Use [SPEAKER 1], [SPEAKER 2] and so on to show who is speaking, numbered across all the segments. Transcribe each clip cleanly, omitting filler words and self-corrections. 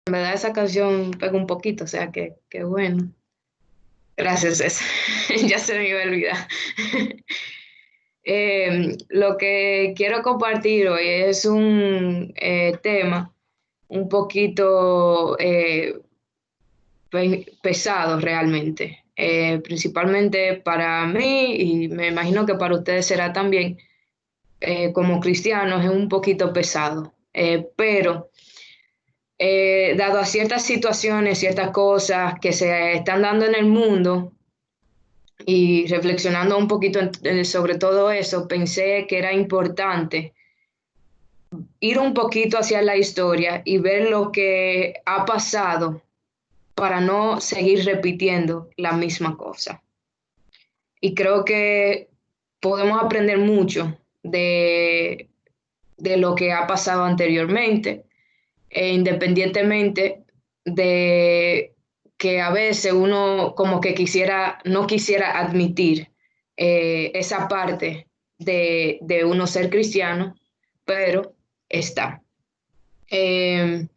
[SPEAKER 1] En verdad esa canción pega un poquito, o sea que bueno. Gracias, César. Ya se me iba a olvidar. Lo que quiero compartir hoy es un tema un poquito pesado realmente, principalmente para mí y me imagino que para ustedes será también, como cristianos es un poquito pesado, pero dado a ciertas situaciones, ciertas cosas que se están dando en el mundo y reflexionando un poquito sobre todo eso, pensé que era importante ir un poquito hacia la historia y ver lo que ha pasado para no seguir repitiendo la misma cosa. Y creo que podemos aprender mucho de lo que ha pasado anteriormente, e independientemente de que a veces uno como que no quisiera admitir esa parte de uno ser cristiano, pero está. Eh,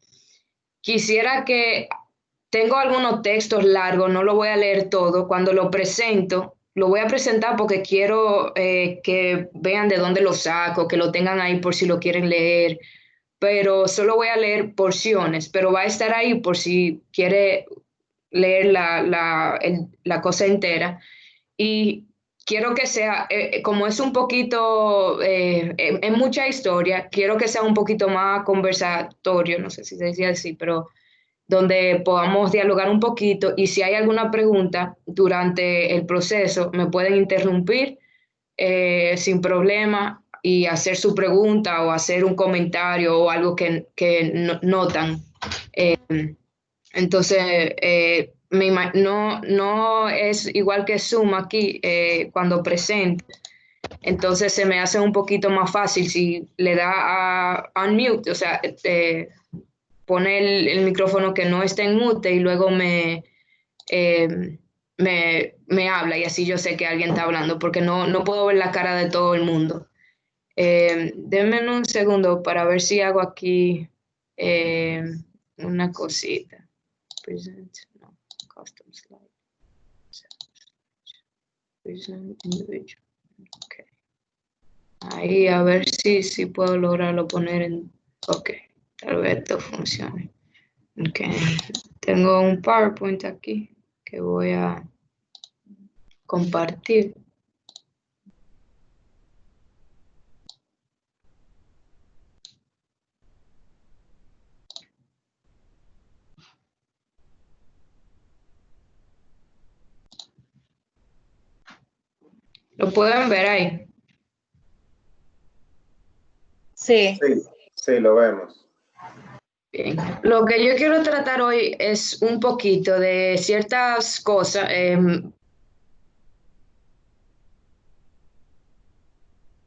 [SPEAKER 1] Quisiera que tengo algunos textos largos, no lo voy a leer todo. Cuando lo presento, lo voy a presentar porque quiero que vean de dónde lo saco, que lo tengan ahí por si lo quieren leer, pero solo voy a leer porciones, pero va a estar ahí por si quiere leer la cosa entera. Y quiero que sea, como es un poquito, es mucha historia, quiero que sea un poquito más conversatorio, no sé si se decía así, pero donde podamos dialogar un poquito y si hay alguna pregunta durante el proceso, me pueden interrumpir sin problema y hacer su pregunta o hacer un comentario o algo que notan. Eh, entonces, no es igual que Zoom aquí cuando presento. Entonces se me hace un poquito más fácil si le da a unmute, o sea, pone el micrófono que no esté en mute y luego eh, me habla y así yo sé que alguien está hablando porque no puedo ver la cara de todo el mundo. Denme un segundo para ver si hago aquí eh, una cosita. Present, no, custom slide. Present individual. Okay. Ahí a ver si puedo lograrlo poner en... Ok, tal vez esto funcione. Ok, tengo un PowerPoint aquí que voy a compartir. ¿Lo pueden ver ahí?
[SPEAKER 2] Sí.
[SPEAKER 3] Sí, sí, lo vemos.
[SPEAKER 1] Bien. Lo que yo quiero tratar hoy es un poquito de ciertas cosas.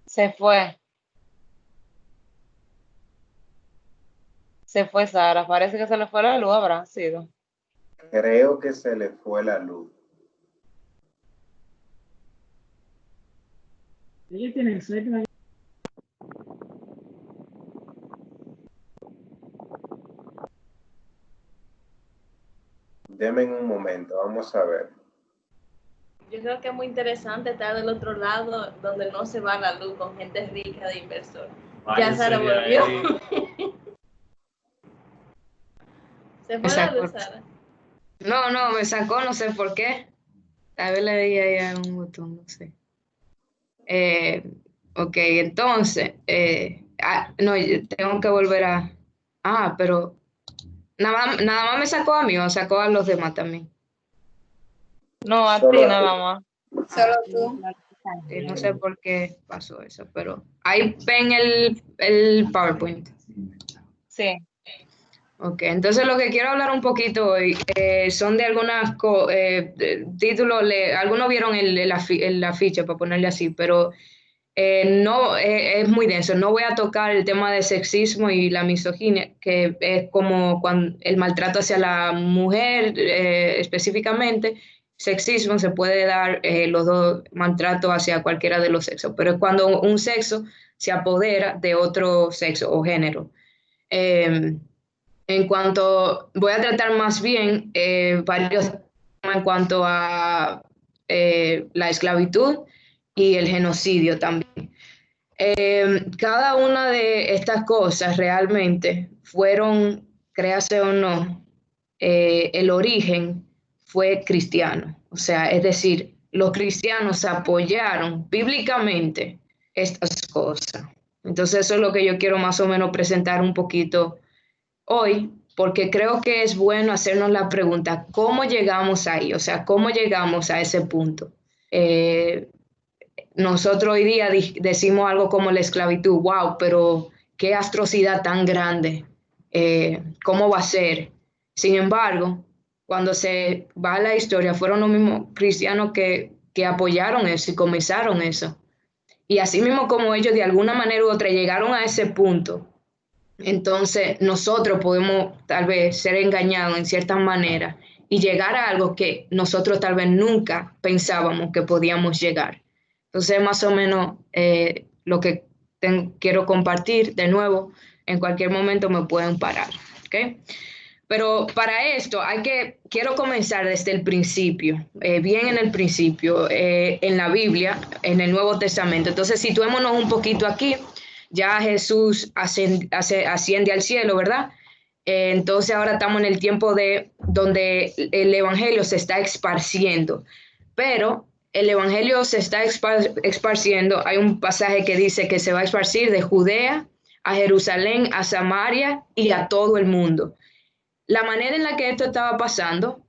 [SPEAKER 2] Se fue. Se fue Sara. Parece que se le fue la luz, habrá sido.
[SPEAKER 3] Creo que se le fue la luz.
[SPEAKER 4] Ella tiene suerte.
[SPEAKER 3] Deme un momento, vamos a ver.
[SPEAKER 5] Yo creo que es muy interesante estar del otro lado donde no se va la luz con gente rica de inversor. Ya Sara volvió. Se fue la luz, Sara.
[SPEAKER 1] No, me sacó, no sé por qué. Tal vez le di ahí a un botón, no sé. Ok, entonces, no, yo tengo que volver a... Ah, pero nada más me sacó a mí o sacó a los demás también.
[SPEAKER 2] No, a
[SPEAKER 3] Solo
[SPEAKER 2] ti
[SPEAKER 3] a
[SPEAKER 2] nada
[SPEAKER 3] ti.
[SPEAKER 2] más.
[SPEAKER 5] Solo tú.
[SPEAKER 1] No sé por qué pasó eso, pero ahí ven el PowerPoint.
[SPEAKER 2] Sí.
[SPEAKER 1] Ok, entonces lo que quiero hablar un poquito hoy son de algunas títulos, algunos vieron el afiche para ponerle así, pero no es muy denso. No voy a tocar el tema de sexismo y la misoginia, que es como cuando el maltrato hacia la mujer específicamente. Sexismo se puede dar los dos maltratos hacia cualquiera de los sexos, pero es cuando un sexo se apodera de otro sexo o género. Eh, voy a tratar más bien varios temas en cuanto a la esclavitud y el genocidio también. Cada una de estas cosas realmente fueron, créase o no, el origen fue cristiano. O sea, es decir, los cristianos apoyaron bíblicamente estas cosas. Entonces eso es lo que yo quiero más o menos presentar un poquito hoy, porque creo que es bueno hacernos la pregunta, ¿cómo llegamos ahí? O sea, ¿cómo llegamos a ese punto? Nosotros hoy día decimos algo como la esclavitud, wow, pero qué atrocidad tan grande, ¿cómo va a ser? Sin embargo, cuando se va a la historia, fueron los mismos cristianos que apoyaron eso y comenzaron eso. Y así mismo como ellos de alguna manera u otra llegaron a ese punto, entonces nosotros podemos tal vez ser engañados en cierta manera y llegar a algo que nosotros tal vez nunca pensábamos que podíamos llegar. Entonces más o menos lo que quiero compartir de nuevo, en cualquier momento me pueden parar, ¿ok? Pero para esto quiero comenzar desde el principio, bien en el principio, en la Biblia, en el Nuevo Testamento. Entonces situémonos un poquito aquí. Ya Jesús asciende al cielo, ¿verdad? Entonces ahora estamos en el tiempo donde el evangelio se está esparciendo, pero el evangelio se está esparciendo. Hay un pasaje que dice que se va a esparcir de Judea a Jerusalén, a Samaria y a todo el mundo. La manera en la que esto estaba pasando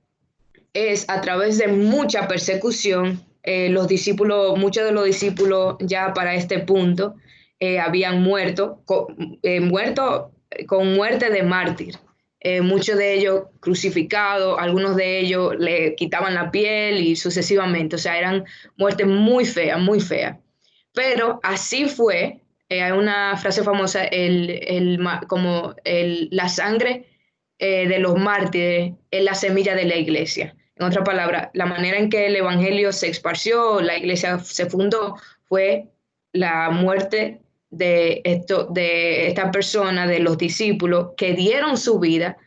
[SPEAKER 1] es a través de mucha persecución. Muchos de los discípulos ya para este punto habían muerto con muerte de mártir. Muchos de ellos crucificados, algunos de ellos le quitaban la piel y sucesivamente. O sea, eran muertes muy feas, muy feas. Pero así fue. Hay una frase famosa, la sangre de los mártires es la semilla de la iglesia. En otras palabras, la manera en que el evangelio se esparció, la iglesia se fundó, fue la muerte de esta persona, de los discípulos que dieron su vida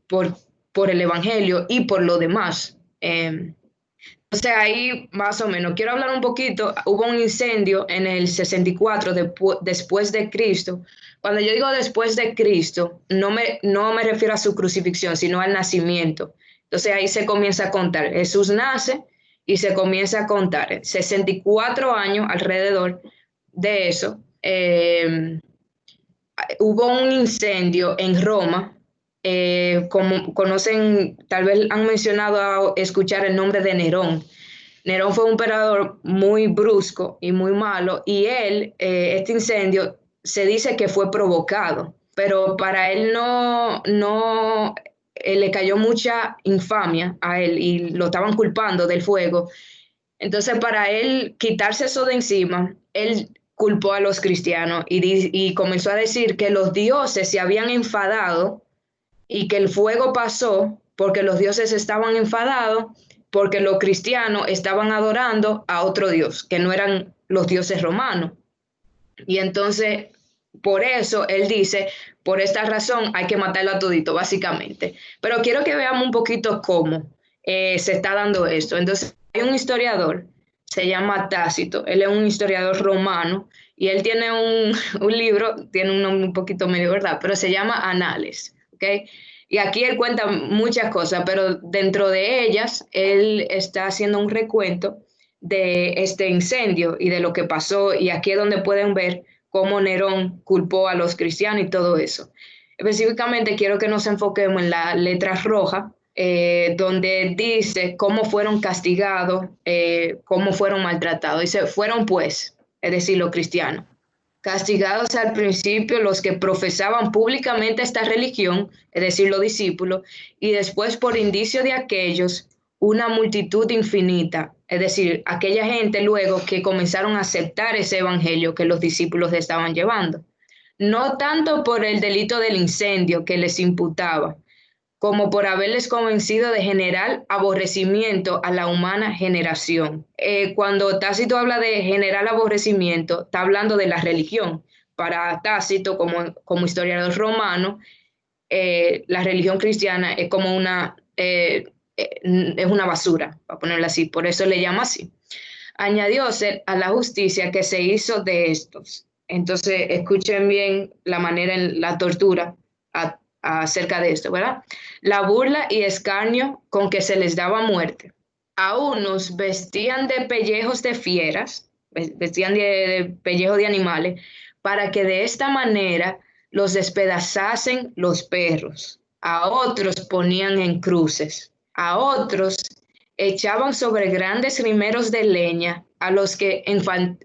[SPEAKER 1] por el evangelio y por lo demás. Entonces ahí más o menos quiero hablar un poquito. Hubo un incendio en el 64 después de Cristo. Cuando yo digo después de Cristo, no me refiero a su crucifixión, sino al nacimiento. Entonces ahí se comienza a contar. Jesús nace y se comienza a contar. 64 años alrededor de eso. Hubo un incendio en Roma. Como conocen, tal vez han mencionado escuchar el nombre de Nerón. Nerón fue un emperador muy brusco y muy malo, y este incendio se dice que fue provocado, pero para él no le cayó mucha infamia a él y lo estaban culpando del fuego. Entonces, para él quitarse eso de encima, él culpó a los cristianos y comenzó a decir que los dioses se habían enfadado y que el fuego pasó porque los dioses estaban enfadados, porque los cristianos estaban adorando a otro dios, que no eran los dioses romanos. Y entonces, por eso, él dice, por esta razón hay que matarlo a todito, básicamente. Pero quiero que veamos un poquito cómo se está dando esto. Entonces, hay un historiador, se llama Tácito, él es un historiador romano, y él tiene un libro, tiene un nombre un poquito medio, ¿verdad? Pero se llama Anales. ¿Okay? Y aquí él cuenta muchas cosas, pero dentro de ellas él está haciendo un recuento de este incendio y de lo que pasó, y aquí es donde pueden ver cómo Nerón culpó a los cristianos y todo eso. Específicamente quiero que nos enfoquemos en la letra roja, donde dice cómo fueron castigados, cómo fueron maltratados. Dice, fueron pues, es decir, los cristianos, castigados al principio los que profesaban públicamente esta religión, es decir, los discípulos, y después por indicio de aquellos, una multitud infinita, es decir, aquella gente luego que comenzaron a aceptar ese evangelio que los discípulos estaban llevando. No tanto por el delito del incendio que les imputaba, como por haberles convencido de general aborrecimiento a la humana generación. Cuando Tácito habla de general aborrecimiento, está hablando de la religión. Para Tácito, como historiador romano, la religión cristiana es como es una basura, para ponerlo así, por eso le llama así. Añadióse a la justicia que se hizo de estos. Entonces, escuchen bien la manera en la tortura acerca de esto, ¿verdad? La burla y escarnio con que se les daba muerte. A unos vestían de pellejos de fieras, vestían de pellejos de animales, para que de esta manera los despedazasen los perros. A otros ponían en cruces. A otros echaban sobre grandes rimeros de leña, a los que,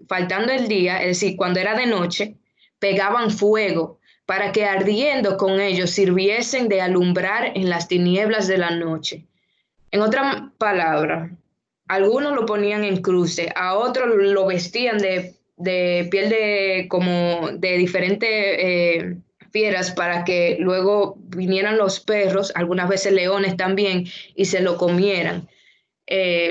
[SPEAKER 1] faltando el día, es decir, cuando era de noche, pegaban fuego, para que ardiendo con ellos sirviesen de alumbrar en las tinieblas de la noche. En otras palabras, algunos lo ponían en cruce, a otros lo vestían de piel como de diferentes fieras, para que luego vinieran los perros, algunas veces leones también, y se lo comieran.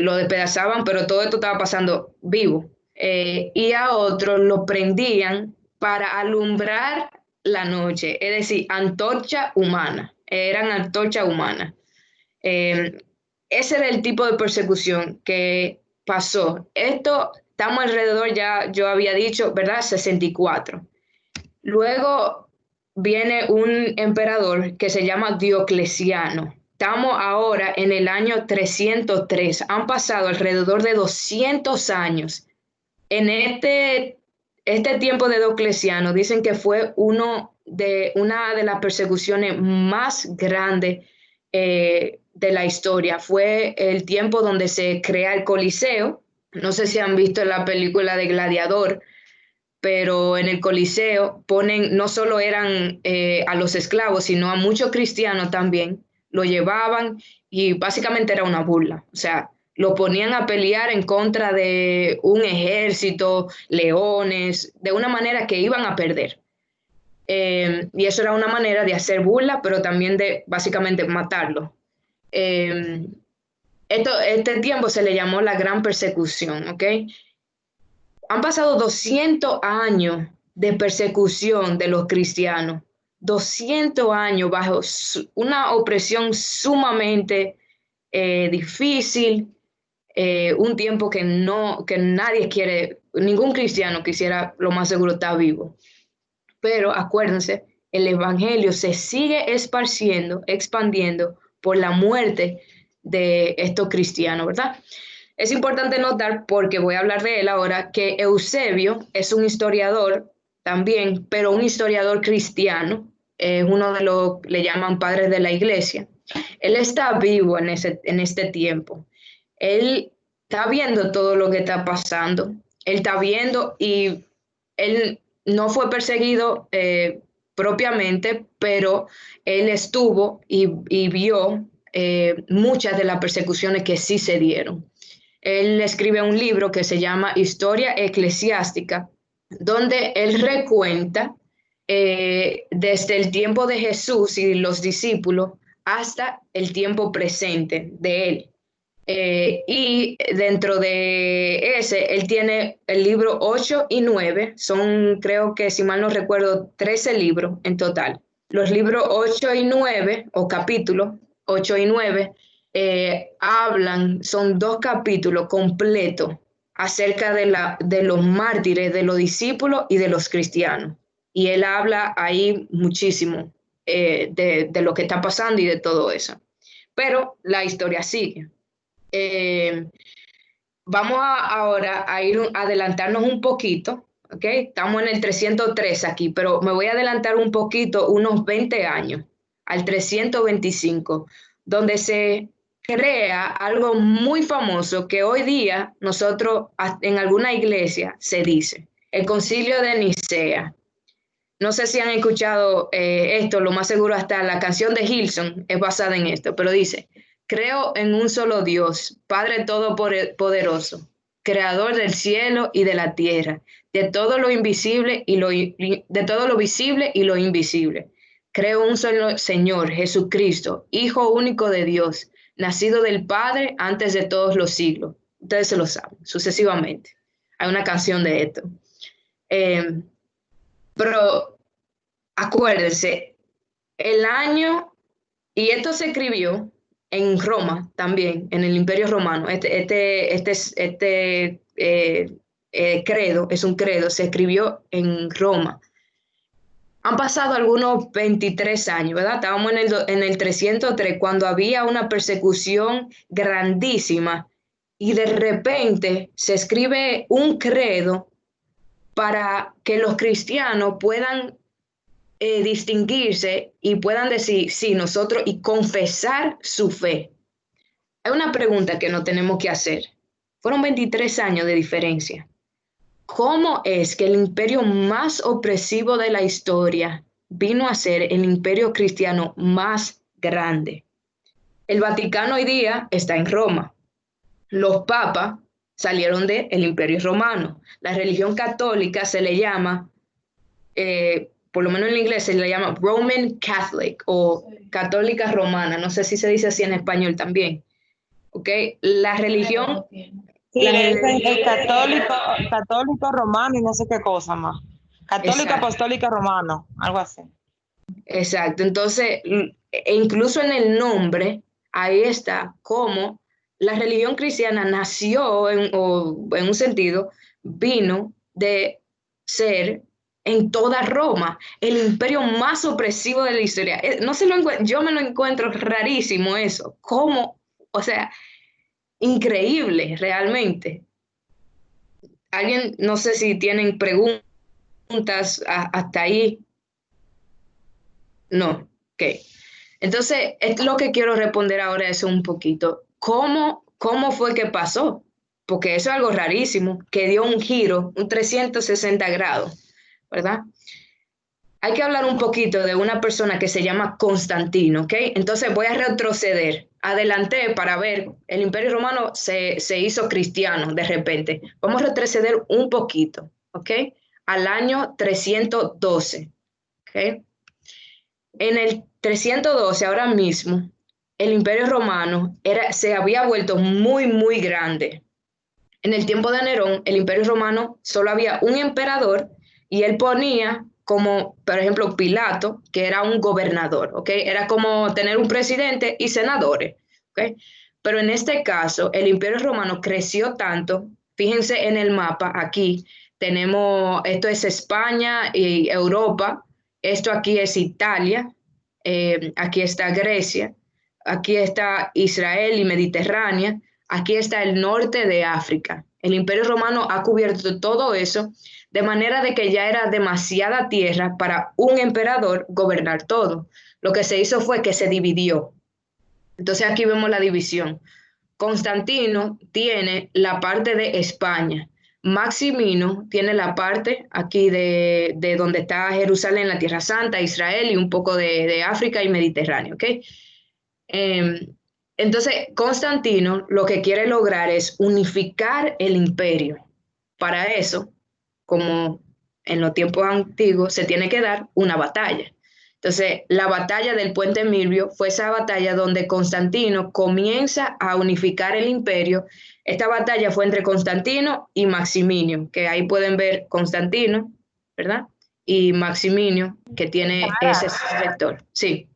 [SPEAKER 1] Lo despedazaban, pero todo esto estaba pasando vivo. Y a otros lo prendían para alumbrar la noche, es decir, antorcha humana, eran antorcha humana. Ese era el tipo de persecución que pasó. Esto, estamos alrededor, ya yo había dicho, ¿verdad? 64. Luego viene un emperador que se llama Diocleciano. Estamos ahora en el año 303. Han pasado alrededor de 200 años. En este tiempo de Diocleciano dicen que fue una de las persecuciones más grandes de la historia. Fue el tiempo donde se crea el Coliseo. No sé si han visto la película de Gladiador, pero en el Coliseo no solo eran a los esclavos, sino a muchos cristianos también, lo llevaban y básicamente era una burla. O sea, lo ponían a pelear en contra de un ejército, leones, de una manera que iban a perder. Y eso era una manera de hacer burla, pero también de básicamente matarlo. Este tiempo se le llamó la Gran Persecución, ¿ok? Han pasado 200 años de persecución de los cristianos, 200 años bajo una opresión sumamente difícil, un tiempo que nadie quiere, ningún cristiano quisiera, lo más seguro, estar vivo. Pero acuérdense, el evangelio se sigue expandiendo por la muerte de estos cristianos, ¿verdad? Es importante notar, porque voy a hablar de él ahora, que Eusebio es un historiador también, pero un historiador cristiano, es uno de los le llaman padres de la iglesia. Él está vivo en este tiempo. Él está viendo todo lo que está pasando. Él está viendo, y él no fue perseguido propiamente, pero él estuvo y vio muchas de las persecuciones que sí se dieron. Él escribe un libro que se llama Historia Eclesiástica, donde él recuenta desde el tiempo de Jesús y los discípulos hasta el tiempo presente de él. Y dentro de ese, él tiene el libro 8 y 9, son, creo que si mal no recuerdo, 13 libros en total. Los libros 8 y 9, o capítulos 8 y 9, son 2 capítulos completos acerca de los mártires, de los discípulos y de los cristianos. Y él habla ahí muchísimo de lo que está pasando y de todo eso. Pero la historia sigue. Vamos ahora a adelantarnos un poquito, ¿ok? Estamos en el 303 aquí, pero me voy a adelantar un poquito, unos 20 años, al 325, donde se crea algo muy famoso que hoy día nosotros en alguna iglesia se dice, el Concilio de Nicea. No sé si han escuchado esto, lo más seguro hasta la canción de Hillsong es basada en esto, pero dice: creo en un solo Dios, Padre Todopoderoso, Creador del cielo y de la tierra, de todo lo invisible de todo lo visible y lo invisible. Creo en un solo Señor, Jesucristo, Hijo único de Dios, nacido del Padre antes de todos los siglos. Ustedes se lo saben, sucesivamente. Hay una canción de esto. Pero acuérdense, el año, y esto se escribió en Roma también, en el Imperio Romano. Credo, es un credo, se escribió en Roma. Han pasado algunos 23 años, ¿verdad? Estábamos en el 303 cuando había una persecución grandísima y de repente se escribe un credo para que los cristianos puedan distinguirse y puedan decir, sí, nosotros, y confesar su fe. Hay una pregunta que nos tenemos que hacer. Fueron 23 años de diferencia. ¿Cómo es que el imperio más opresivo de la historia vino a ser el imperio cristiano más grande? El Vaticano hoy día está en Roma. Los papas salieron del imperio romano. La religión católica se le llama, por lo menos en inglés se le llama Roman Catholic o católica romana. No sé si se dice así en español también. ¿Ok? La religión...
[SPEAKER 2] Sí, le dicen el católico romano y no sé qué cosa más. Católico
[SPEAKER 1] Exacto.
[SPEAKER 2] apostólico romano, algo así.
[SPEAKER 1] Exacto, entonces, incluso en el nombre, ahí está cómo la religión cristiana nació o en un sentido, vino de ser en toda Roma, el imperio más opresivo de la historia. No se lo yo me lo encuentro rarísimo eso, cómo, o sea, increíble realmente. Alguien, no sé si tienen preguntas hasta ahí. No, ok. Entonces, es lo que quiero responder ahora es un poquito. ¿Cómo fue que pasó? Porque eso es algo rarísimo, que dio un giro, un 360 grados, ¿verdad? Hay que hablar un poquito de una persona que se llama Constantino, ¿ok? Entonces voy a retroceder. Adelanté para ver, el Imperio Romano se hizo cristiano de repente. Vamos a retroceder un poquito, ¿ok? Al año 312, ¿ok? En el 312, ahora mismo, el Imperio Romano se había vuelto muy, muy grande. En el tiempo de Nerón, el Imperio Romano solo había un emperador y él ponía como, por ejemplo, Pilato, que era un gobernador, ¿ok? Era como tener un presidente y senadores, ¿ok? Pero en este caso, el Imperio Romano creció tanto, fíjense en el mapa, aquí tenemos, esto es España y Europa, esto aquí es Italia, aquí está Grecia, aquí está Israel y Mediterránea, aquí está el norte de África. El Imperio Romano ha cubierto todo eso de manera de que ya era demasiada tierra para un emperador gobernar todo. Lo que se hizo fue que se dividió. Entonces aquí vemos la división. Constantino tiene la parte de España. Maximino tiene la parte aquí de donde está Jerusalén, la Tierra Santa, Israel y un poco de África y Mediterráneo, ¿ok? Entonces, Constantino lo que quiere lograr es unificar el imperio. Para eso, como en los tiempos antiguos, se tiene que dar una batalla. Entonces, la batalla del Puente Milvio fue esa batalla donde Constantino comienza a unificar el imperio. Esta batalla fue entre Constantino y Maximinio, que ahí pueden ver Constantino, ¿verdad? Y Maximinio, que tiene ese sector. Sí.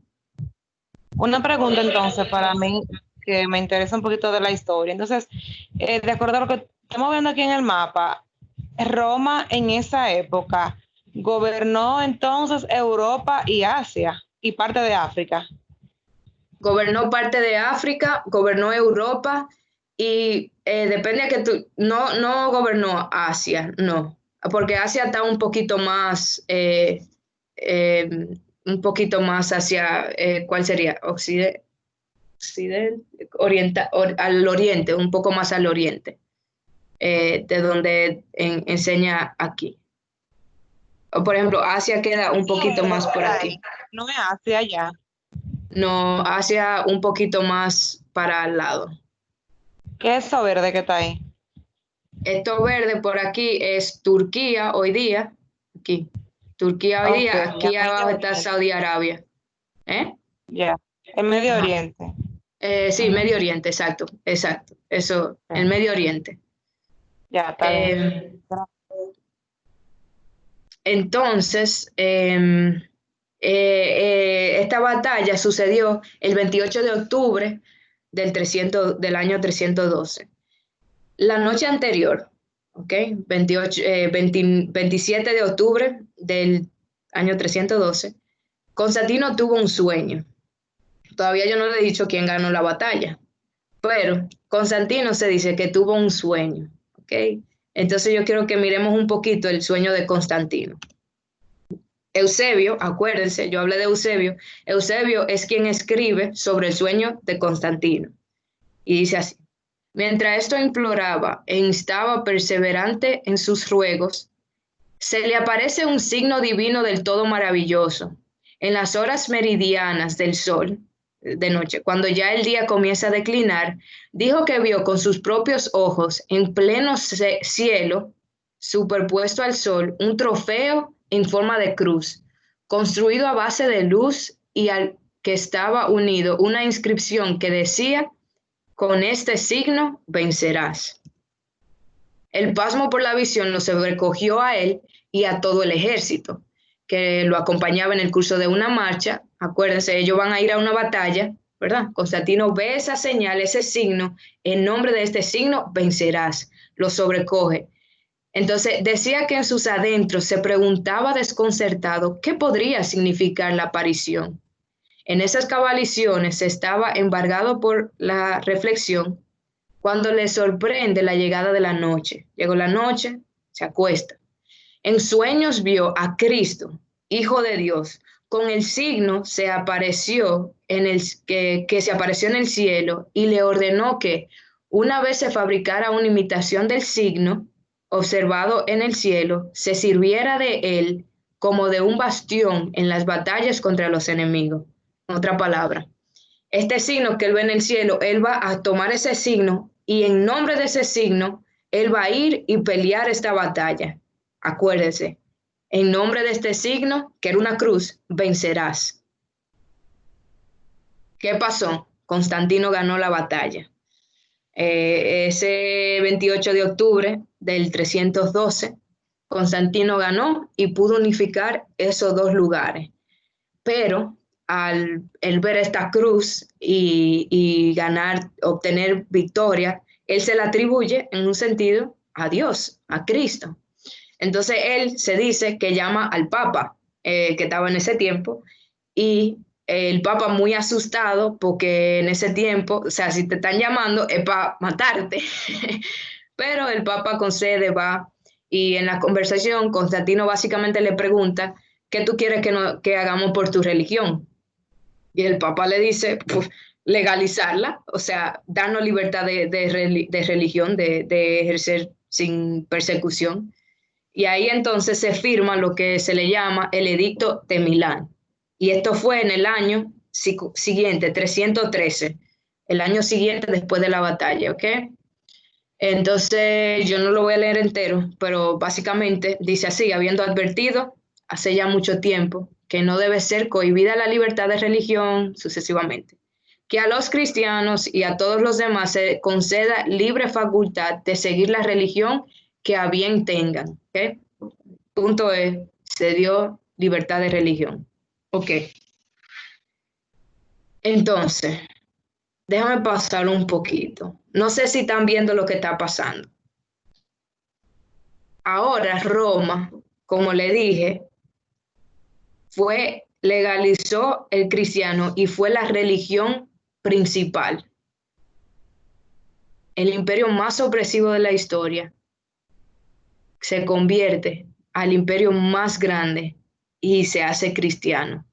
[SPEAKER 2] Una pregunta entonces para mí que me interesa un poquito de la historia. Entonces, de acuerdo a lo que estamos viendo aquí en el mapa, Roma en esa época gobernó entonces Europa y Asia y parte de África.
[SPEAKER 1] Gobernó parte de África, gobernó Europa y depende de que no gobernó Asia, no, porque Asia está un poquito más hacia, ¿cuál sería? Occidente, al oriente, un poco más al oriente, de donde enseña aquí. O por ejemplo, Asia queda un poquito más por aquí.
[SPEAKER 2] No es Asia ya.
[SPEAKER 1] No, Asia un poquito más para al lado.
[SPEAKER 2] ¿Qué es eso verde que está ahí?
[SPEAKER 1] Esto verde por aquí es Turquía hoy día. Aquí. Turquía hoy día.
[SPEAKER 2] Ok,
[SPEAKER 1] Aquí
[SPEAKER 2] ya,
[SPEAKER 1] abajo está Saudi Arabia. ¿Eh?
[SPEAKER 2] ya. El Medio
[SPEAKER 1] Ajá.
[SPEAKER 2] Oriente.
[SPEAKER 1] Sí, Medio Oriente, exacto. Exacto. Eso, el Medio Oriente.
[SPEAKER 2] Ya, está bien.
[SPEAKER 1] Eh, entonces, esta batalla sucedió el 28 de octubre del año 312. La noche anterior, ¿ok? 27 de octubre del año 312, Constantino tuvo un sueño. Todavía yo no le he dicho quién ganó la batalla, pero Constantino se dice que tuvo un sueño, ¿ok? Entonces yo quiero que miremos un poquito el sueño de Constantino. Eusebio, acuérdense, yo hablé de Eusebio. Eusebio es quien escribe sobre el sueño de Constantino. Y dice así: mientras esto imploraba e instaba perseverante en sus ruegos, se le aparece un signo divino del todo maravilloso. En las horas meridianas del sol, de noche, cuando ya el día comienza a declinar, dijo que vio con sus propios ojos, en pleno cielo, superpuesto al sol, un trofeo en forma de cruz, construido a base de luz y al que estaba unido una inscripción que decía: con este signo vencerás. El pasmo por la visión lo sobrecogió a él y a todo el ejército que lo acompañaba en el curso de una marcha. Acuérdense, ellos van a ir a una batalla, ¿verdad? Constantino ve esa señal, ese signo, en nombre de este signo vencerás, lo sobrecoge. Entonces decía que en sus adentros se preguntaba desconcertado qué podría significar la aparición. En esas cabalizaciones estaba embargado por la reflexión cuando le sorprende la llegada de la noche. Llegó la noche, se acuesta. En sueños vio a Cristo, Hijo de Dios, con el signo se apareció que se apareció en el cielo y le ordenó que, una vez se fabricara una imitación del signo observado en el cielo, se sirviera de él como de un bastión en las batallas contra los enemigos. En otra palabra, este signo que él ve en el cielo, él va a tomar ese signo y en nombre de ese signo, él va a ir y pelear esta batalla. Acuérdense, en nombre de este signo, que era una cruz, vencerás. ¿Qué pasó? Constantino ganó la batalla. Ese 28 de octubre del 312, Constantino ganó y pudo unificar esos dos lugares. Pero al ver esta cruz y ganar, obtener victoria, él se la atribuye en un sentido a Dios, a Cristo. Entonces él se dice que llama al Papa, que estaba en ese tiempo, y el Papa muy asustado porque en ese tiempo, o sea, si te están llamando es para matarte. Pero el Papa concede, va, y en la conversación Constantino básicamente le pregunta: ¿qué tú quieres que hagamos por tu religión? Y el Papa le dice: pues, legalizarla, o sea, darnos libertad de religión, de ejercer sin persecución. Y ahí entonces se firma lo que se le llama el Edicto de Milán. Y esto fue en el año siguiente, 313, el año siguiente después de la batalla, ¿ok? Entonces yo no lo voy a leer entero, pero básicamente dice así: habiendo advertido hace ya mucho tiempo que no debe ser cohibida la libertad de religión, sucesivamente, que a los cristianos y a todos los demás se conceda libre facultad de seguir la religión que a bien tengan. ¿Okay? Punto es, se dio libertad de religión. Ok. Entonces, déjame pasar un poquito. No sé si están viendo lo que está pasando. Ahora Roma, como le dije, legalizó el cristiano y fue la religión principal. El imperio más opresivo de la historia se convierte al imperio más grande y se hace cristiano.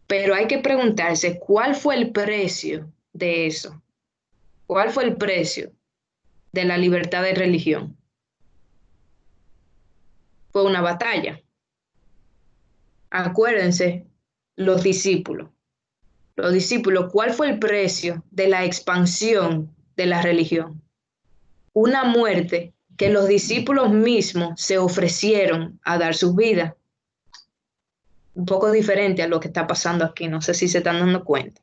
[SPEAKER 1] Pero hay que preguntarse, ¿cuál fue el precio de eso? ¿Cuál fue el precio de la libertad de religión? Fue una batalla. Acuérdense, los discípulos. Los discípulos, ¿cuál fue el precio de la expansión de la religión? Una muerte que los discípulos mismos se ofrecieron a dar sus vidas. Un poco diferente a lo que está pasando aquí, no sé si se están dando cuenta.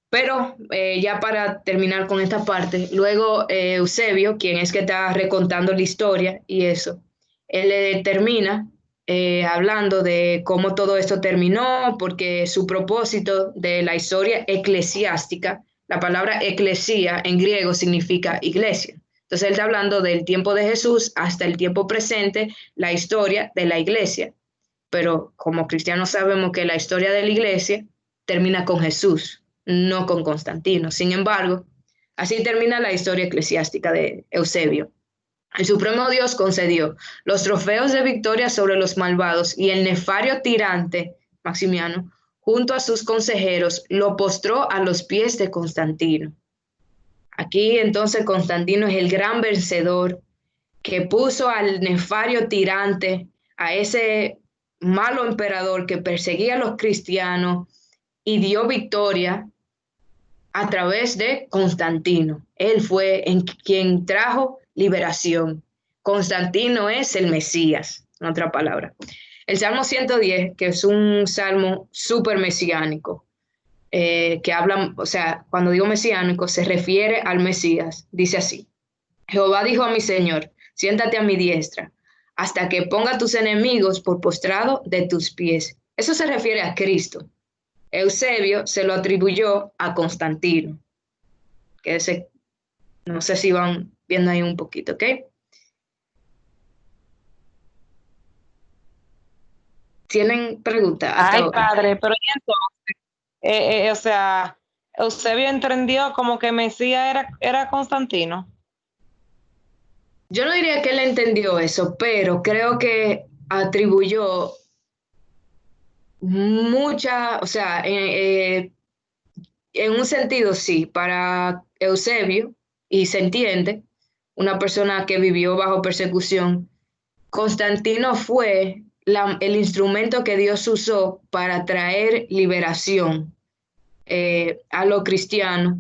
[SPEAKER 1] Pero ya para terminar con esta parte, luego Eusebio, quien es que está recontando la historia y eso, él termina hablando de cómo todo esto terminó, porque su propósito de la historia eclesiástica, la palabra eclesía en griego significa iglesia. Entonces él está hablando del tiempo de Jesús hasta el tiempo presente, la historia de la iglesia. Pero como cristianos sabemos que la historia de la iglesia termina con Jesús, no con Constantino. Sin embargo, así termina la historia eclesiástica de Eusebio. El Supremo Dios concedió los trofeos de victoria sobre los malvados y el nefario tirante, Maximiano, junto a sus consejeros, lo postró a los pies de Constantino. Aquí entonces Constantino es el gran vencedor que puso al nefario tirante, a ese malo emperador que perseguía a los cristianos y dio victoria a través de Constantino. Él fue quien trajo liberación. Constantino es el Mesías, en otra palabra. El Salmo 110, que es un salmo súper mesiánico, que habla, o sea, cuando digo mesiánico, se refiere al Mesías. Dice así: Jehová dijo a mi Señor, siéntate a mi diestra, hasta que ponga a tus enemigos por postrado de tus pies. Eso se refiere a Cristo. Eusebio se lo atribuyó a Constantino. No sé si van viendo ahí un poquito, ¿ok? ¿Tienen preguntas?
[SPEAKER 2] Ay, padre, pero ¿y entonces? O sea, Eusebio entendió como que Mesías era Constantino.
[SPEAKER 1] Yo no diría que él entendió eso, pero creo que atribuyó mucha, o sea, en un sentido sí, para Eusebio, y se entiende, una persona que vivió bajo persecución, Constantino fue el instrumento que Dios usó para traer liberación a los cristianos,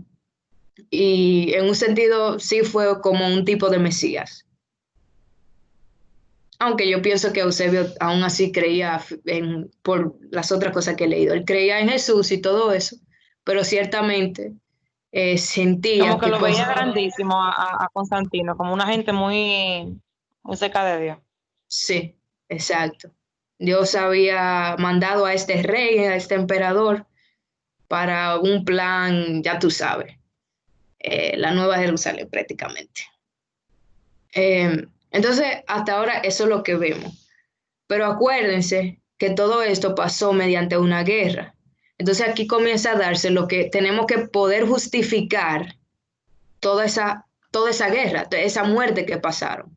[SPEAKER 1] y en un sentido sí fue como un tipo de Mesías. Aunque yo pienso que Eusebio aún así creía por las otras cosas que he leído. Él creía en Jesús y todo eso, pero ciertamente sentía
[SPEAKER 2] Como que
[SPEAKER 1] que
[SPEAKER 2] lo veía grandísimo a Constantino, como una gente muy, muy cerca de Dios.
[SPEAKER 1] Sí, exacto. Dios había mandado a este rey, a este emperador, para un plan, ya tú sabes, la Nueva Jerusalén prácticamente. Entonces, hasta ahora eso es lo que vemos. Pero acuérdense que todo esto pasó mediante una guerra. Entonces aquí comienza a darse lo que tenemos que poder justificar toda esa guerra, esa muerte que pasaron.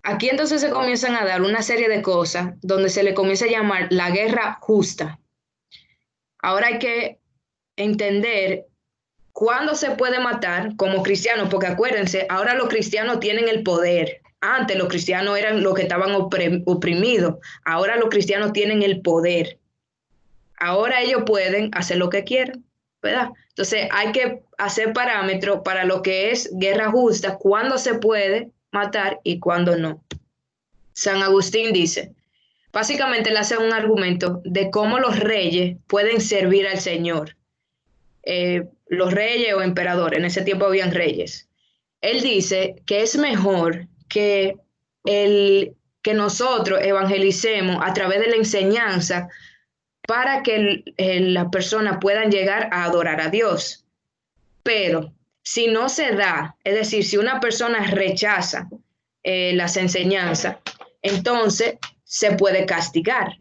[SPEAKER 1] Aquí entonces se comienzan a dar una serie de cosas donde se le comienza a llamar la guerra justa. Ahora hay que entender cuándo se puede matar como cristianos, porque acuérdense, ahora los cristianos tienen el poder. Antes los cristianos eran los que estaban oprimidos, ahora los cristianos tienen el poder. Ahora ellos pueden hacer lo que quieran, ¿verdad? Entonces hay que hacer parámetros para lo que es guerra justa, cuándo se puede matar y cuándo no. San Agustín dice, básicamente le hace un argumento de cómo los reyes pueden servir al Señor. Los reyes o emperadores, en ese tiempo habían reyes. Él dice que es mejor que nosotros evangelicemos a través de la enseñanza para que las personas puedan llegar a adorar a Dios. Pero si no se da, es decir, si una persona rechaza las enseñanzas, entonces se puede castigar.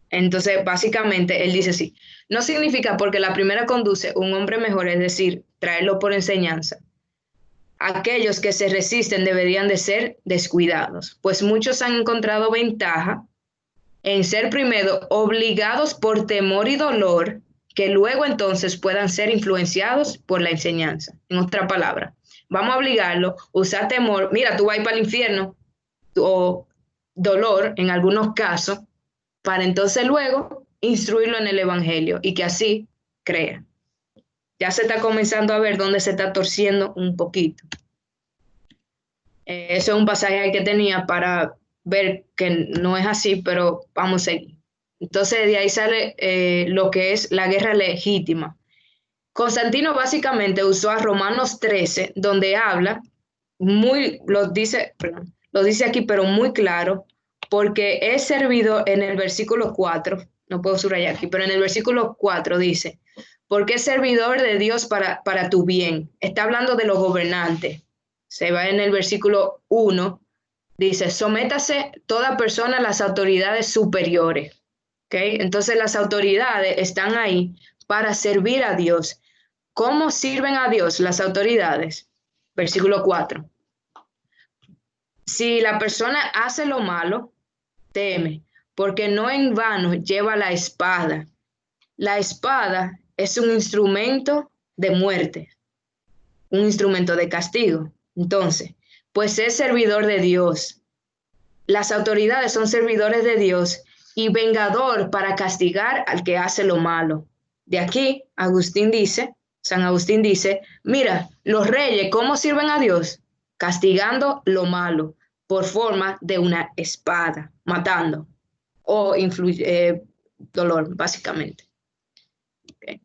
[SPEAKER 1] Entonces, básicamente, él dice así, no significa porque la primera conduce un hombre mejor, es decir, traerlo por enseñanza. Aquellos que se resisten deberían de ser descuidados, pues muchos han encontrado ventaja en ser primero obligados por temor y dolor, que luego entonces puedan ser influenciados por la enseñanza. En otra palabra, vamos a obligarlo, usar temor, mira, tú vas a ir para el infierno, o dolor en algunos casos, para entonces luego instruirlo en el evangelio y que así crea. Ya se está comenzando a ver dónde se está torciendo un poquito. Eso es un pasaje que tenía para ver que no es así, pero vamos a seguir. Entonces de ahí sale lo que es la guerra legítima. Constantino básicamente usó a Romanos 13, donde habla, lo dice aquí, pero muy claro, porque es servidor en el versículo 4, no puedo subrayar aquí, pero en el versículo 4 dice, porque es servidor de Dios para tu bien. Está hablando de los gobernantes. Se va en el versículo 1, dice, sométase toda persona a las autoridades superiores. ¿Okay? Entonces las autoridades están ahí para servir a Dios. ¿Cómo sirven a Dios las autoridades? Versículo 4. Si la persona hace lo malo, teme, porque no en vano lleva la espada. La espada es un instrumento de muerte, un instrumento de castigo. Entonces, pues es servidor de Dios. Las autoridades son servidores de Dios y vengador para castigar al que hace lo malo. De aquí, San Agustín dice, mira, los reyes, ¿cómo sirven a Dios? Castigando lo malo por forma de una espada, matando o dolor, básicamente. Okay.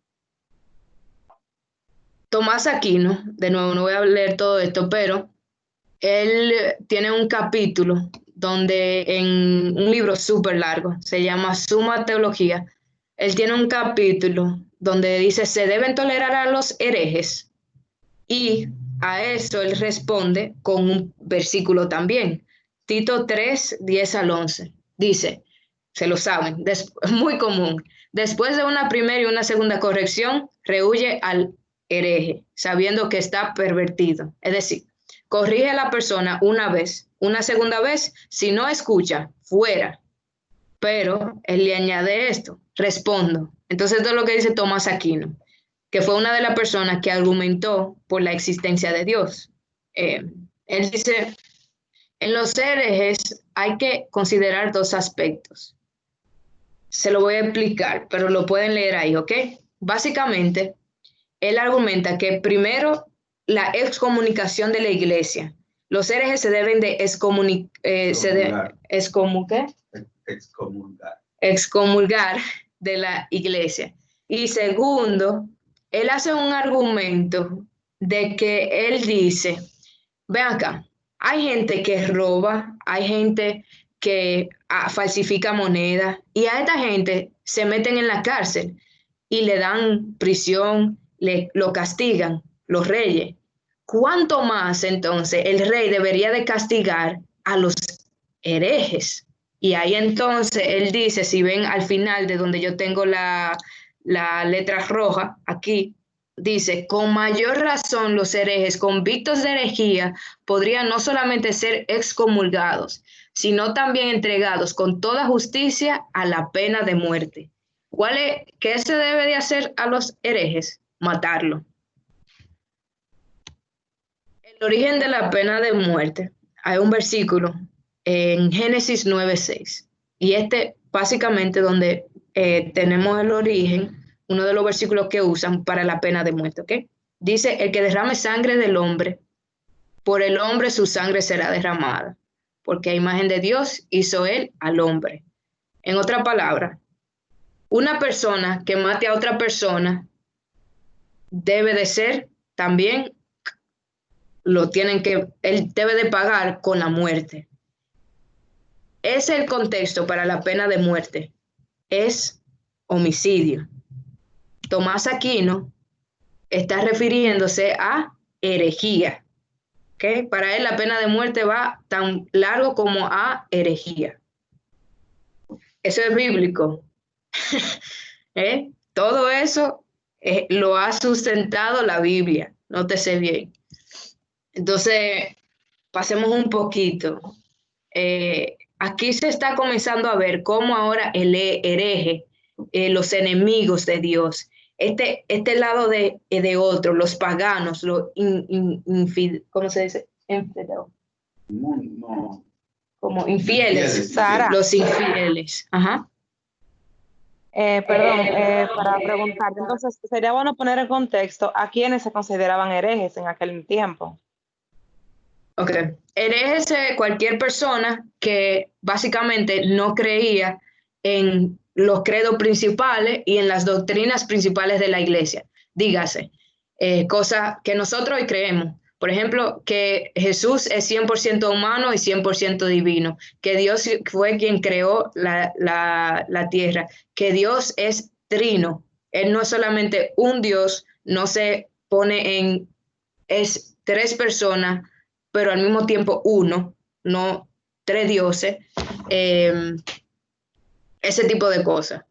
[SPEAKER 1] Tomás Aquino, de nuevo, no voy a leer todo esto, pero él tiene un capítulo donde en un libro súper largo, se llama Suma Teología, él tiene un capítulo donde dice, se deben tolerar a los herejes, y a eso él responde con un versículo también, Tito 3, 10 al 11, dice, se lo saben, muy común, después de una primera y una segunda corrección, rehuye al hereje, sabiendo que está pervertido, es decir, corrige a la persona una vez, una segunda vez, si no escucha, fuera. Pero él le añade esto, respondo. Entonces esto es lo que dice Tomás Aquino, que fue una de las personas que argumentó por la existencia de Dios. Él dice, en los herejes hay que considerar dos aspectos. Se lo voy a explicar, pero lo pueden leer ahí, ¿ok? Básicamente, él argumenta que primero la excomunicación de la iglesia. Los herejes se deben de excomulgar de la iglesia. Y segundo, él hace un argumento de que él dice, ven acá, hay gente que roba, hay gente que falsifica moneda y a esta gente se meten en la cárcel y le dan prisión, lo castigan los reyes. ¿Cuánto más entonces el rey debería de castigar a los herejes? Y ahí entonces él dice, si ven al final de donde yo tengo la letra roja, aquí dice, con mayor razón los herejes convictos de herejía podrían no solamente ser excomulgados, sino también entregados con toda justicia a la pena de muerte. ¿Qué se debe de hacer a los herejes? Matarlo. El origen de la pena de muerte, hay un versículo en Génesis 9:6, y básicamente donde tenemos el origen, uno de los versículos que usan para la pena de muerte, ¿ok? Dice, el que derrame sangre del hombre, por el hombre su sangre será derramada, porque a imagen de Dios hizo él al hombre. En otra palabra, una persona que mate a otra persona debe de ser también, él debe de pagar con la muerte. Es el contexto para la pena de muerte, es homicidio. Tomás Aquino está refiriéndose a herejía. ¿Okay? Para él la pena de muerte va tan largo como a herejía. Eso es bíblico. Todo eso lo ha sustentado la Biblia, nótese bien. Entonces, pasemos un poquito. Aquí se está comenzando a ver cómo ahora el hereje, los enemigos de Dios, este lado de otro, los paganos, ¿cómo se dice?
[SPEAKER 4] No.
[SPEAKER 1] Como infieles.
[SPEAKER 2] Sara.
[SPEAKER 1] Los infieles. Ajá.
[SPEAKER 2] Para preguntarte, entonces, sería bueno poner en contexto a quienes se consideraban herejes en aquel tiempo.
[SPEAKER 1] Ok. Hereje es cualquier persona que básicamente no creía en los credos principales y en las doctrinas principales de la iglesia. Dígase, cosas que nosotros hoy creemos. Por ejemplo, que Jesús es 100% humano y 100% divino, que Dios fue quien creó la tierra, que Dios es trino. Él no es solamente un Dios, no se pone en, es tres personas, pero al mismo tiempo uno, no tres dioses. Ese tipo de cosas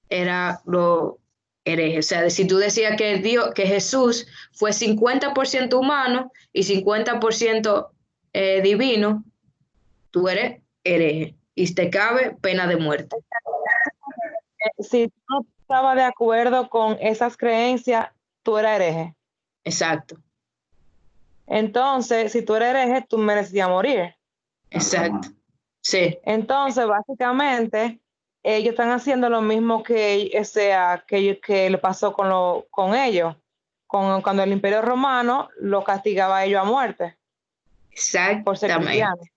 [SPEAKER 1] era lo hereje. O sea, si tú decías que Dios, que Jesús fue 50% humano y 50% divino, tú eres hereje y te cabe pena de muerte.
[SPEAKER 2] Si tú no estabas de acuerdo con esas creencias, tú eras hereje.
[SPEAKER 1] Exacto,
[SPEAKER 2] Entonces, si tú eres hereje, tú merecías morir.
[SPEAKER 1] exacto. Sí,
[SPEAKER 2] Entonces, básicamente, ellos están haciendo lo mismo que le pasó con ellos, cuando el Imperio Romano lo castigaba a ellos a muerte por ser
[SPEAKER 1] exactamente.
[SPEAKER 2] cristianos.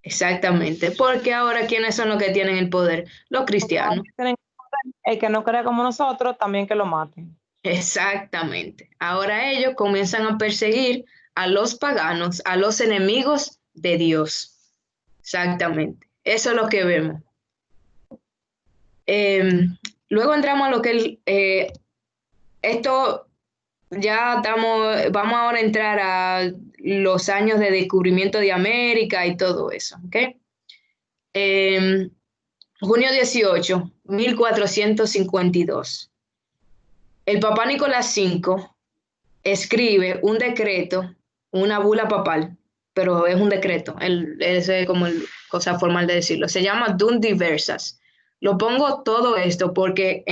[SPEAKER 1] Exactamente. Porque ahora, ¿quiénes son los que tienen el poder? Los cristianos.
[SPEAKER 2] El que no crea como nosotros, también que lo maten.
[SPEAKER 1] Exactamente. Ahora ellos comienzan a perseguir a los paganos, a los enemigos de Dios. Exactamente. Eso es lo que vemos. Luego entramos a lo que esto ya estamos, vamos ahora a entrar a los años de descubrimiento de América y todo eso, ¿ok? Junio 18, 1452. El Papa Nicolás V escribe un decreto, una bula papal, pero es un decreto, es como la cosa formal de decirlo. Se llama Dum Diversas. Lo pongo todo esto porque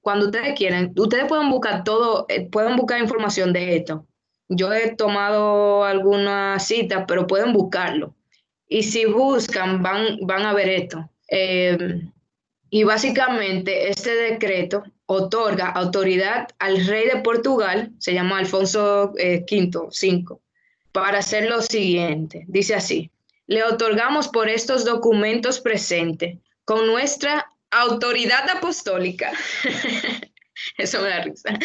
[SPEAKER 1] cuando ustedes quieran, ustedes pueden buscar todo, pueden buscar información de esto. Yo he tomado algunas citas, pero pueden buscarlo. Y si buscan, van a ver esto. Y básicamente este decreto otorga autoridad al rey de Portugal, se llama Alfonso V, para hacer lo siguiente. Dice así: le otorgamos por estos documentos presentes, con nuestra autoridad apostólica, eso me da risa,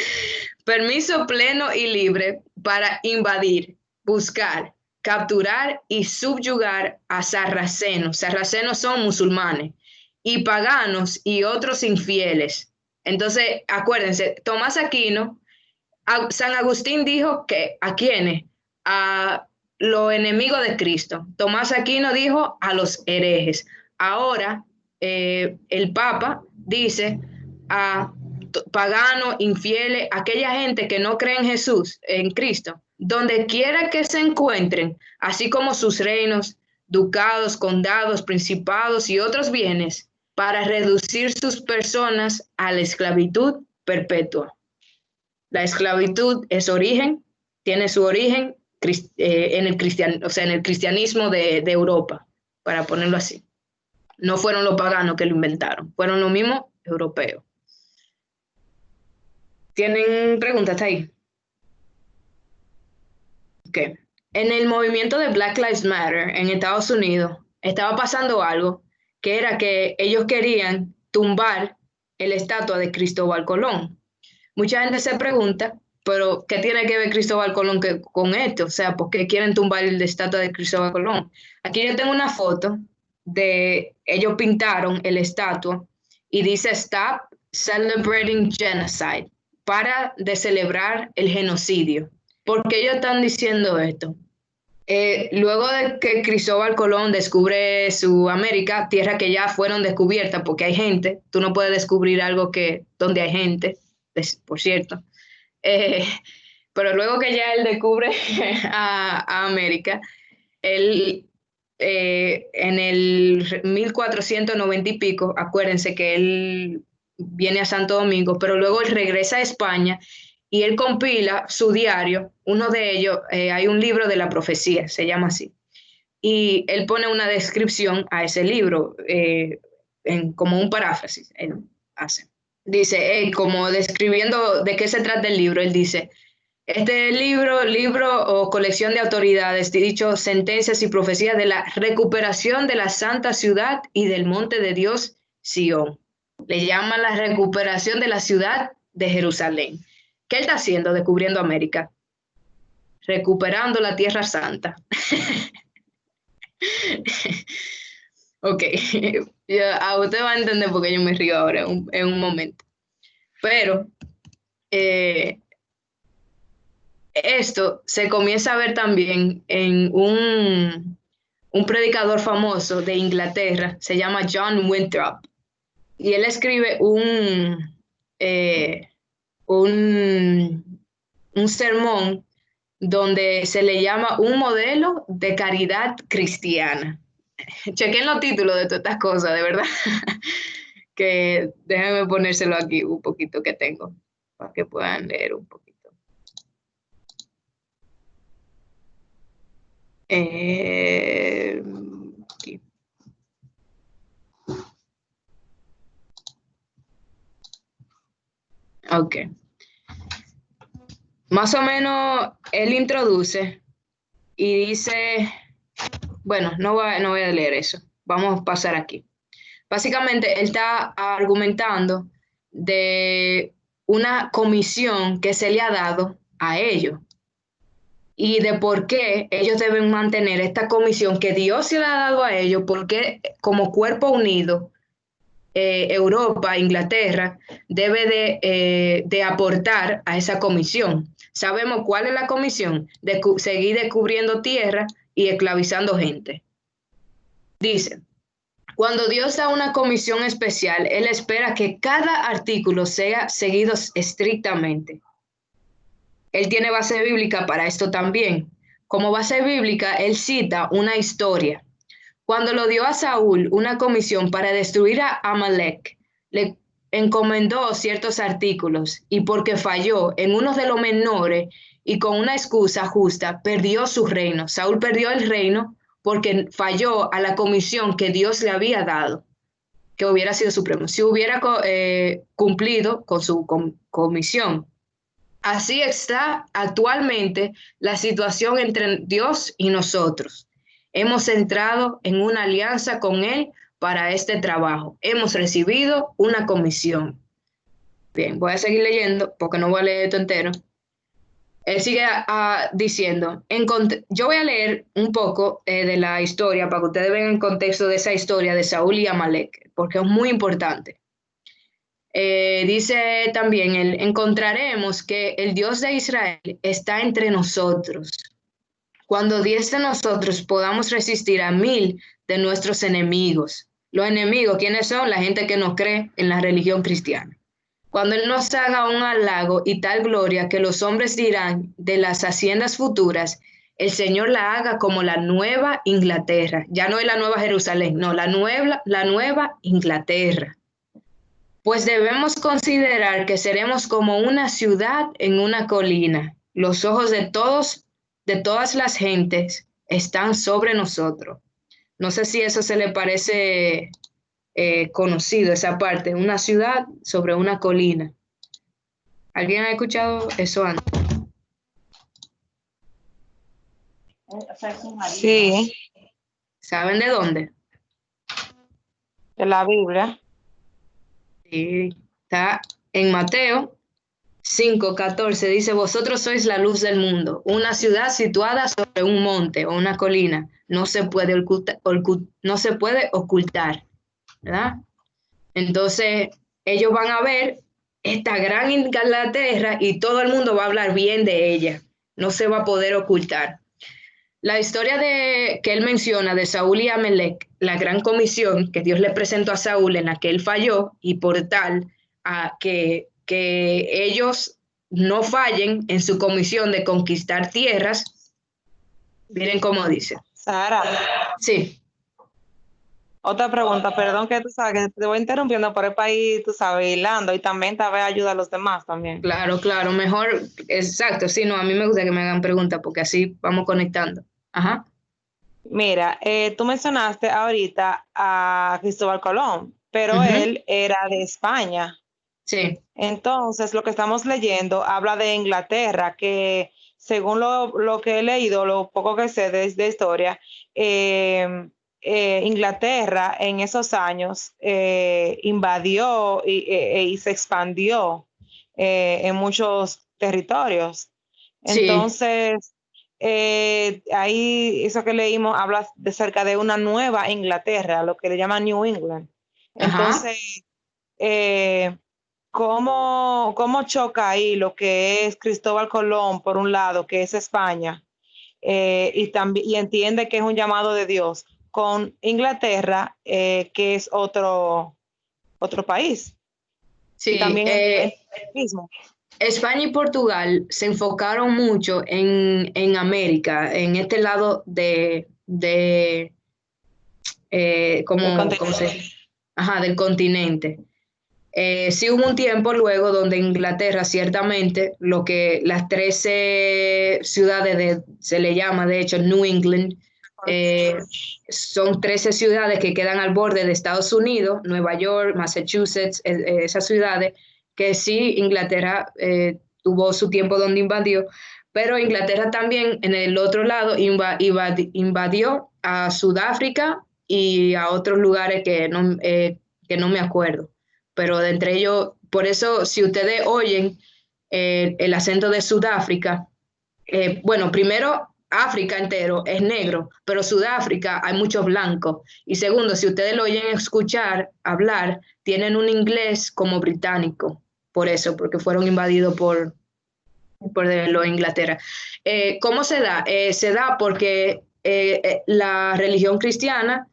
[SPEAKER 1] permiso pleno y libre para invadir, buscar, capturar y subyugar a sarracenos. Sarracenos son musulmanes y paganos y otros infieles. Entonces, acuérdense, Tomás Aquino, San Agustín dijo que ¿a quiénes? A los enemigos de Cristo. Tomás Aquino dijo a los herejes. Ahora, el Papa dice a paganos, infieles, aquella gente que no cree en Jesús, en Cristo, donde quiera que se encuentren, así como sus reinos, ducados, condados, principados y otros bienes, para reducir sus personas a la esclavitud perpetua. La esclavitud tiene su origen en el cristianismo de Europa, para ponerlo así. No fueron los paganos que lo inventaron, fueron los mismos europeos. ¿Tienen preguntas hasta ahí? Ok. En el movimiento de Black Lives Matter en Estados Unidos estaba pasando algo, que era que ellos querían tumbar el estatua de Cristóbal Colón. Mucha gente se pregunta, pero ¿qué tiene que ver Cristóbal Colón con esto? O sea, ¿por qué quieren tumbar la estatua de Cristóbal Colón? Aquí yo tengo una foto de ellos pintaron el estatua y dice Stop Celebrating Genocide, para de celebrar el genocidio. ¿Por qué ellos están diciendo esto? Luego de que Cristóbal Colón descubre su América, tierra que ya fueron descubiertas porque hay gente, tú no puedes descubrir algo donde hay gente, por cierto. Pero luego que ya él descubre a América, él en el 1490 y pico, acuérdense que él viene a Santo Domingo, pero luego él regresa a España y él compila su diario. Uno de ellos, hay un libro de la profecía, se llama así, y él pone una descripción a ese libro, como un paráfrasis, él hace. Dice, como describiendo de qué se trata el libro, él dice: este libro o colección de autoridades, dicho sentencias y profecías de la recuperación de la santa ciudad y del monte de Dios, Sión. Le llaman la recuperación de la ciudad de Jerusalén. ¿Qué él está haciendo descubriendo América? recuperando la Tierra Santa. Ok, usted va a entender por qué yo me río ahora en un momento. Pero esto se comienza a ver también en un predicador famoso de Inglaterra, se llama John Winthrop, y él escribe un sermón donde se le llama un modelo de caridad cristiana. Chequen los títulos de todas estas cosas, de verdad, que déjenme ponérselo aquí un poquito que tengo, para que puedan leer un poquito. Aquí. Ok. Más o menos él introduce y dice, bueno, no voy a leer eso, vamos a pasar aquí. Básicamente él está argumentando de una comisión que se le ha dado a ellos y de por qué ellos deben mantener esta comisión que Dios se le ha dado a ellos, porque como cuerpo unido, Europa, Inglaterra, debe de aportar a esa comisión. Sabemos cuál es la comisión, de seguir descubriendo tierra y esclavizando gente. Dice, cuando Dios da una comisión especial, Él espera que cada artículo sea seguido estrictamente. Él tiene base bíblica para esto también. Como base bíblica, Él cita una historia. Cuando lo dio a Saúl una comisión para destruir a Amalek, le encomendó ciertos artículos y porque falló en uno de los menores y con una excusa justa, perdió su reino. Saúl perdió el reino porque falló a la comisión que Dios le había dado, que hubiera sido supremo. Si hubiera cumplido con su comisión. Así está actualmente la situación entre Dios y nosotros. Hemos entrado en una alianza con Él para este trabajo. Hemos recibido una comisión. Bien, voy a seguir leyendo porque no voy a leer esto entero. Él sigue diciendo, yo voy a leer un poco de la historia para que ustedes vean el contexto de esa historia de Saúl y Amalek, porque es muy importante. Dice también, encontraremos que el Dios de Israel está entre nosotros. Cuando 10 de nosotros podamos resistir a 1000 de nuestros enemigos. Los enemigos, ¿quiénes son? La gente que no cree en la religión cristiana. Cuando Él nos haga un halago y tal gloria que los hombres dirán de las haciendas futuras, el Señor la haga como la nueva Inglaterra. Ya no es la nueva Jerusalén, no, la nueva Inglaterra. Pues debemos considerar que seremos como una ciudad en una colina. Los ojos de todas las gentes están sobre nosotros. No sé si eso se le parece conocido, esa parte, una ciudad sobre una colina. ¿Alguien ha escuchado eso antes?
[SPEAKER 2] Sí,
[SPEAKER 1] ¿Saben de dónde?
[SPEAKER 2] de la Biblia.
[SPEAKER 1] Sí, está en Mateo 5:14, dice, vosotros sois la luz del mundo. Una ciudad situada sobre un monte o una colina no se puede ocultar, ¿verdad? Entonces, ellos van a ver esta gran Inglaterra y todo el mundo va a hablar bien de ella. No se va a poder ocultar. La historia que él menciona de Saúl y Amalek, la gran comisión que Dios le presentó a Saúl en la que él falló y por tal que ellos no fallen en su comisión de conquistar tierras. Miren cómo dice.
[SPEAKER 2] Sara,
[SPEAKER 1] Sí,
[SPEAKER 2] otra pregunta, perdón que tú sabes que te voy interrumpiendo por el país, tú sabes, hilando y también tal vez ayuda a los demás también.
[SPEAKER 1] claro, mejor, exacto, sí, no, a mí me gusta que me hagan preguntas porque así vamos conectando. Ajá,
[SPEAKER 2] Mira, tú mencionaste ahorita a Cristóbal Colón, pero él era de España.
[SPEAKER 1] sí,
[SPEAKER 2] Entonces, lo que estamos leyendo habla de Inglaterra, que según lo que he leído, lo poco que sé de historia, Inglaterra en esos años invadió y se expandió en muchos territorios.
[SPEAKER 1] sí,
[SPEAKER 2] Entonces, ahí eso que leímos habla de cerca de una nueva Inglaterra, lo que le llaman New England.
[SPEAKER 1] Ajá.
[SPEAKER 2] Entonces, ¿cómo choca ahí lo que es Cristóbal Colón, por un lado, que es España, y entiende que es un llamado de Dios, con Inglaterra, que es otro país?
[SPEAKER 1] Sí,
[SPEAKER 2] Y también el mismo.
[SPEAKER 1] España y Portugal se enfocaron mucho en América, en este lado
[SPEAKER 2] El
[SPEAKER 1] ¿cómo se
[SPEAKER 2] continente.
[SPEAKER 1] dice? Ajá, del continente. Sí hubo un tiempo luego donde Inglaterra, ciertamente, las 13 ciudades se le llama, de hecho, New England, eh, son 13 ciudades que quedan al borde de Estados Unidos, Nueva York, Massachusetts, esas ciudades, que sí, Inglaterra tuvo su tiempo donde invadió, pero Inglaterra también en el otro lado invadió a Sudáfrica y a otros lugares que no me acuerdo, pero de entre ellos, por eso si ustedes oyen el acento de Sudáfrica, bueno, primero, África entero es negro, pero Sudáfrica hay muchos blancos. Y segundo, si ustedes lo oyen escuchar, hablar, tienen un inglés como británico, por eso, porque fueron invadidos por los Inglaterra. ¿Cómo se da? Se da porque la religión cristiana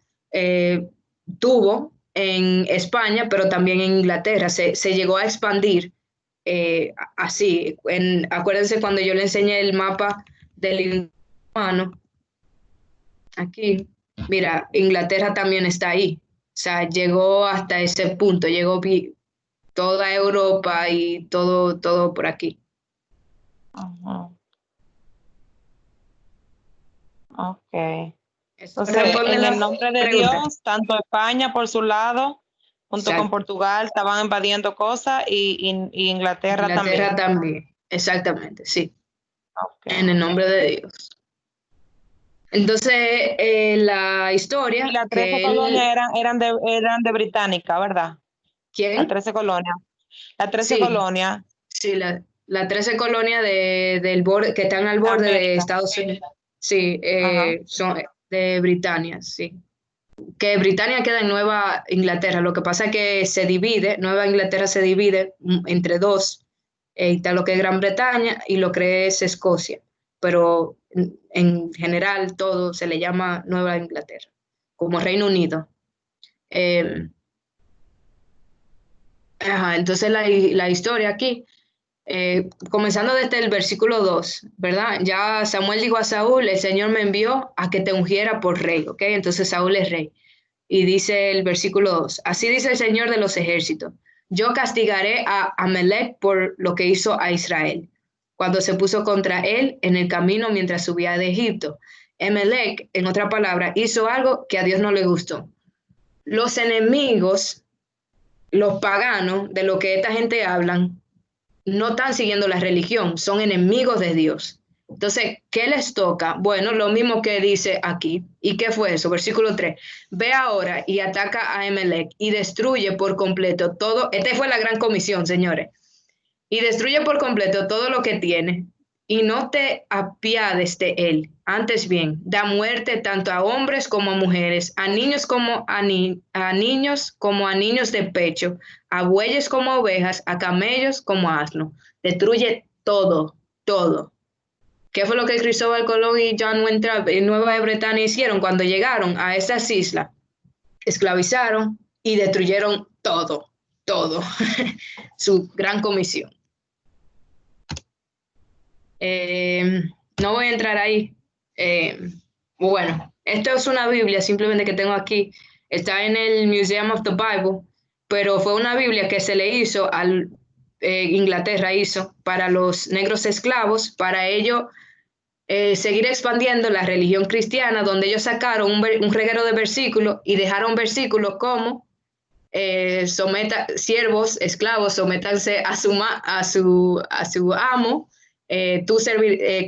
[SPEAKER 1] tuvo en España, pero también en Inglaterra, se llegó a expandir así. Acuérdense cuando yo le enseñé el mapa del humano, aquí, mira, Inglaterra también está ahí. O sea, llegó hasta ese punto, toda Europa y todo por aquí.
[SPEAKER 2] Ajá. Ok.
[SPEAKER 1] Esa
[SPEAKER 2] Entonces,
[SPEAKER 1] fue
[SPEAKER 2] en
[SPEAKER 1] la
[SPEAKER 2] el nombre de
[SPEAKER 1] pregunta.
[SPEAKER 2] Dios, tanto España por su lado, junto con
[SPEAKER 1] Exacto.
[SPEAKER 2] Portugal, estaban invadiendo cosas y Inglaterra
[SPEAKER 1] Inglaterra
[SPEAKER 2] también.
[SPEAKER 1] también, exactamente, sí, en
[SPEAKER 2] Okay.
[SPEAKER 1] el nombre de Dios. Entonces, la historia
[SPEAKER 2] Y las 13
[SPEAKER 1] que
[SPEAKER 2] colonias
[SPEAKER 1] él,
[SPEAKER 2] eran de británica, ¿verdad? Las
[SPEAKER 1] ¿quién?
[SPEAKER 2] 13 colonias. Las 13
[SPEAKER 1] Sí,
[SPEAKER 2] colonias
[SPEAKER 1] sí, las 13 colonias del borde, que están al
[SPEAKER 2] de
[SPEAKER 1] borde de
[SPEAKER 2] América.
[SPEAKER 1] Estados Unidos, sí,
[SPEAKER 2] Ajá.
[SPEAKER 1] son de Britania, sí. Que Britania queda en Nueva Inglaterra, lo que pasa es que Nueva Inglaterra se divide entre dos, está lo que es Gran Bretaña y lo que es Escocia, pero en general todo se le llama Nueva Inglaterra, como Reino Unido. Eh, ajá, entonces la historia aquí, comenzando desde el versículo 2, ¿verdad? Ya Samuel dijo a Saúl, el Señor me envió a que te ungiera por rey, ¿ok? Entonces Saúl es rey. Y dice el versículo 2, así dice el Señor de los ejércitos, yo castigaré a Amalek por lo que hizo a Israel, cuando se puso contra él en el camino mientras subía de Egipto. Amalek, en otra palabra, hizo algo que a Dios no le gustó. Los enemigos, los paganos, de lo que esta gente hablan, no están siguiendo la religión, son enemigos de Dios. Entonces, ¿qué les toca? Bueno, lo mismo que dice aquí. ¿Y qué fue eso? Versículo 3. Ve ahora y ataca a Emelec y destruye por completo todo. Esta fue la gran comisión, señores. Y destruye por completo todo lo que tiene. Y no te apiades de él. Antes bien, da muerte tanto a hombres como a mujeres, a niños como a niños como a niños de pecho, a bueyes como a ovejas, a camellos como a asno. Destruye todo, todo. ¿Qué fue lo que Cristóbal Colón y John Winthrop en Nueva Bretaña hicieron cuando llegaron a esas islas? Esclavizaron y destruyeron todo, todo. Su gran comisión. Eh, no voy a entrar ahí. Eh, bueno, esto es una Biblia simplemente que tengo aquí. Está en el Museum of the Bible, pero fue una Biblia que se le hizo Inglaterra hizo para los negros esclavos, para ellos seguir expandiendo la religión cristiana, donde ellos sacaron un reguero de versículos y dejaron versículos como siervos, esclavos, sométanse a su amo,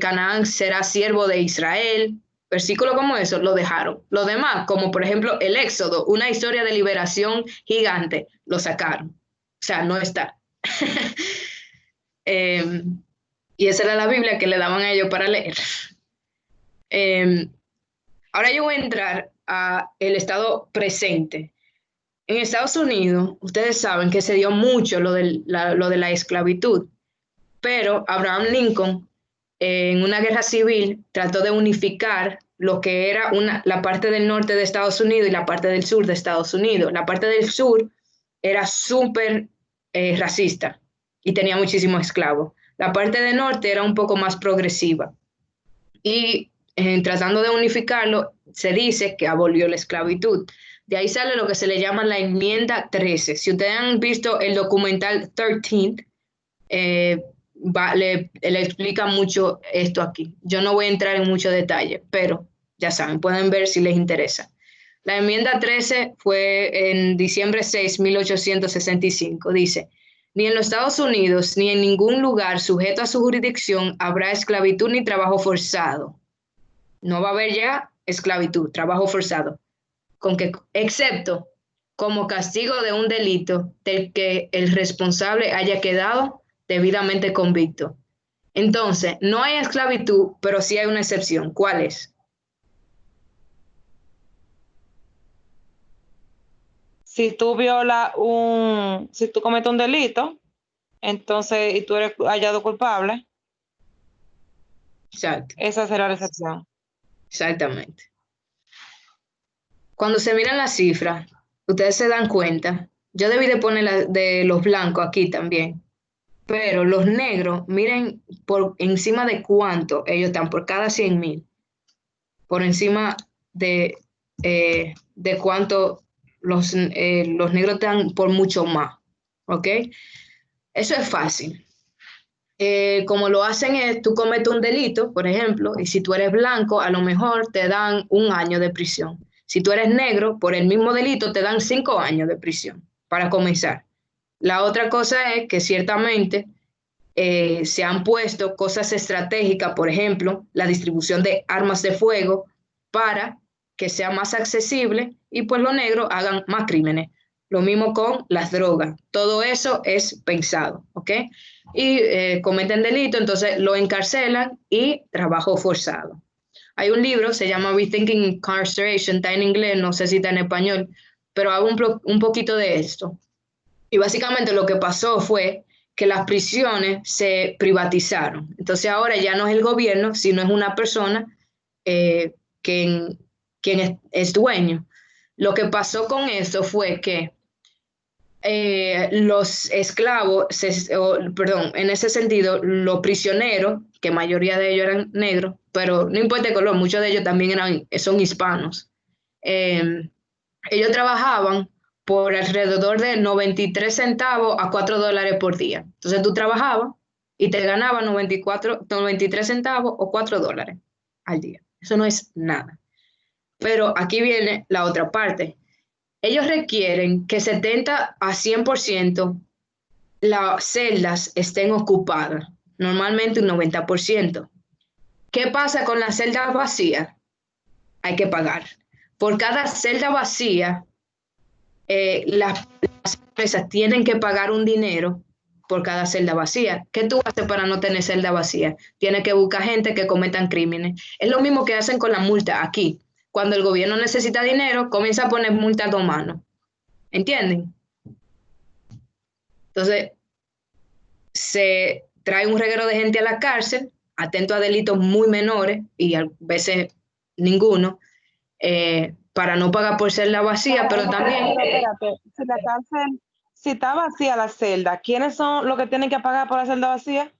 [SPEAKER 1] Canaán será siervo de Israel. Versículos como eso lo dejaron. Lo demás, como por ejemplo el Éxodo, una historia de liberación gigante, lo sacaron. O sea, no está. Y esa era la Biblia que le daban a ellos para leer. Ahora yo voy a entrar a el estado presente. En Estados Unidos, ustedes saben que se dio mucho lo de la esclavitud, pero Abraham Lincoln, en una guerra civil, trató de unificar lo que era la parte del norte de Estados Unidos y la parte del sur de Estados Unidos. La parte del sur era súper racista y tenía muchísimos esclavos. La parte del norte era un poco más progresiva. Y tratando de unificarlo, se dice que abolió la esclavitud. De ahí sale lo que se le llama la enmienda 13. Si ustedes han visto el documental 13, le explica mucho esto aquí. Yo no voy a entrar en mucho detalle, pero ya saben, pueden ver si les interesa. La enmienda 13 fue en diciembre 6, 1865. Dice, ni en los Estados Unidos ni en ningún lugar sujeto a su jurisdicción habrá esclavitud ni trabajo forzado. No va a haber ya esclavitud, trabajo forzado, excepto como castigo de un delito del que el responsable haya quedado debidamente convicto. Entonces, no hay esclavitud, pero sí hay una excepción. ¿Cuál es?
[SPEAKER 2] Si tú si tú cometes un delito, entonces, y tú eres hallado culpable,
[SPEAKER 1] Exacto.
[SPEAKER 2] esa será la excepción.
[SPEAKER 1] Exactamente. Cuando se miran las cifras, ustedes se dan cuenta, yo debí de poner la de los blancos aquí también, pero los negros, miren por encima de cuánto ellos están, por cada 100,000, por encima de cuánto los negros están por mucho más, ¿ok? Eso es fácil. Como lo hacen es, tú cometes un delito, por ejemplo, y si tú eres blanco, a lo mejor te dan 1 año de prisión. Si tú eres negro, por el mismo delito, te dan 5 años de prisión, para comenzar. La otra cosa es que ciertamente se han puesto cosas estratégicas, por ejemplo, la distribución de armas de fuego para que sea más accesible y pues los negros hagan más crímenes. Lo mismo con las drogas. Todo eso es pensado, ¿ok? Y cometen delito, entonces lo encarcelan y trabajo forzado. Hay un libro, se llama Rethinking Incarceration, está en inglés, no sé si está en español, pero hago un poquito de esto. Y básicamente lo que pasó fue que las prisiones se privatizaron. Entonces ahora ya no es el gobierno, sino es una persona quien es dueño. Lo que pasó con eso fue que los esclavos, en ese sentido, los prisioneros, que mayoría de ellos eran negros, pero no importa el color, muchos de ellos también son hispanos. Ellos trabajaban por alrededor de 93 centavos a $4 por día. Entonces tú trabajabas y te ganabas 93 centavos o $4 al día. Eso no es nada. Pero aquí viene la otra parte. Ellos requieren que 70 a 100% las celdas estén ocupadas, normalmente un 90%. ¿Qué pasa con las celdas vacías? Hay que pagar. Por cada celda vacía, las empresas tienen que pagar un dinero por cada celda vacía. ¿Qué tú haces para no tener celda vacía? Tienes que buscar gente que cometan crímenes. Es lo mismo que hacen con la multa aquí. Cuando el gobierno necesita dinero, comienza a poner multas a dos manos. ¿Entienden? Entonces, se trae un reguero de gente a la cárcel, atento a delitos muy menores y a veces ninguno, para no pagar por celda vacía, pero también...
[SPEAKER 2] Espérate, si la cárcel, si está vacía la celda, ¿quiénes son los que tienen que pagar por la celda vacía?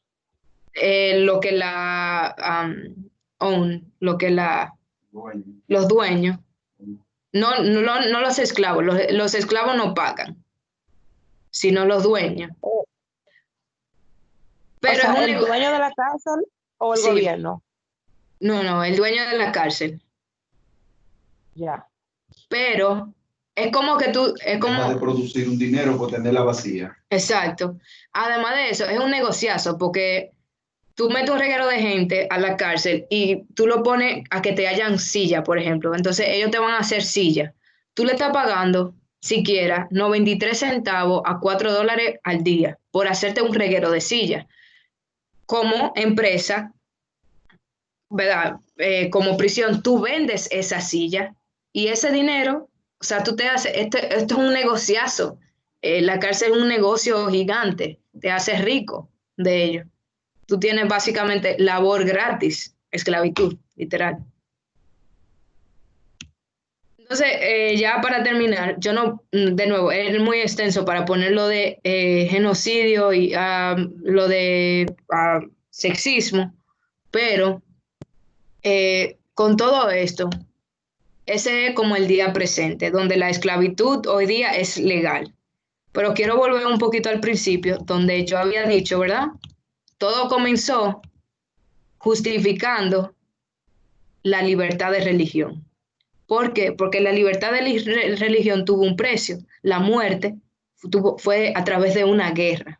[SPEAKER 1] Lo que lo que los dueños. No los esclavos, los esclavos no pagan, sino los dueños. Pero
[SPEAKER 2] o sea, ¿el dueño de la cárcel o el gobierno?
[SPEAKER 1] No, el dueño de la cárcel.
[SPEAKER 2] Ya.
[SPEAKER 1] Pero es como que tú... Es como
[SPEAKER 4] de producir un dinero por tenerla vacía.
[SPEAKER 1] Exacto. Además de eso, es un negociazo porque tú metes un reguero de gente a la cárcel y tú lo pones a que te hayan silla, por ejemplo. Entonces ellos te van a hacer silla. Tú le estás pagando, siquiera, 93 centavos a $4 al día por hacerte un reguero de silla. Como empresa, ¿verdad? Como prisión, tú vendes esa silla y ese dinero, o sea, tú te haces, esto es un negociazo. La cárcel es un negocio gigante, te haces rico de ello. Tú tienes básicamente labor gratis, esclavitud, literal. Entonces, ya para terminar, yo no, de nuevo, es muy extenso para ponerlo de genocidio y lo de sexismo, pero con todo esto, ese es como el día presente, donde la esclavitud hoy día es legal. Pero quiero volver un poquito al principio, donde yo había dicho, ¿verdad? Todo comenzó justificando la libertad de religión. ¿Por qué? Porque la libertad de religión tuvo un precio. La muerte fue a través de una guerra.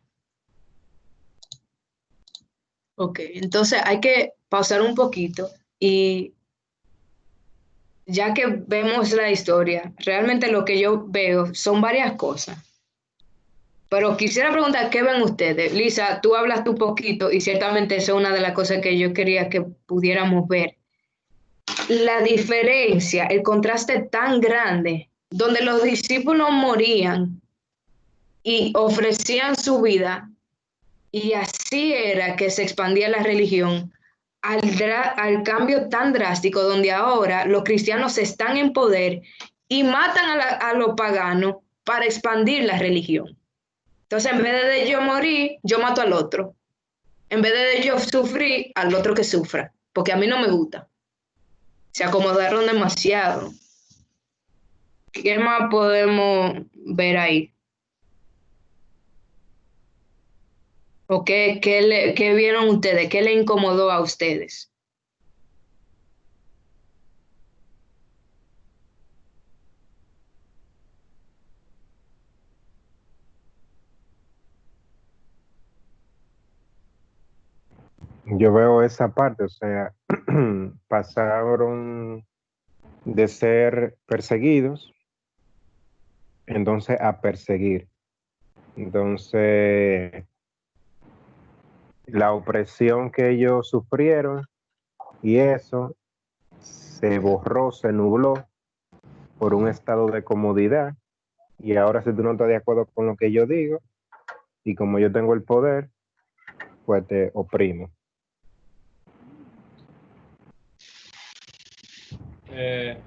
[SPEAKER 1] Ok, entonces hay que pausar un poquito y ya que vemos la historia, realmente lo que yo veo son varias cosas. Pero quisiera preguntar, ¿qué ven ustedes? Lisa, tú hablaste un poquito y ciertamente eso es una de las cosas que yo quería que pudiéramos ver. La diferencia, el contraste tan grande, donde los discípulos morían y ofrecían su vida, y así era que se expandía la religión, al cambio tan drástico, donde ahora los cristianos están en poder y matan a los paganos para expandir la religión. Entonces, en vez de yo morir, yo mato al otro. En vez de yo sufrir, al otro que sufra, porque a mí no me gusta. Se acomodaron demasiado. ¿Qué más podemos ver ahí? ¿O qué vieron ustedes? ¿Qué le incomodó a ustedes?
[SPEAKER 3] Yo veo esa parte, o sea, pasaron de ser perseguidos, entonces a perseguir. Entonces, la opresión que ellos sufrieron y eso se borró, se nubló por un estado de comodidad. Y ahora si tú no estás de acuerdo con lo que yo digo, y como yo tengo el poder, pues te oprimo.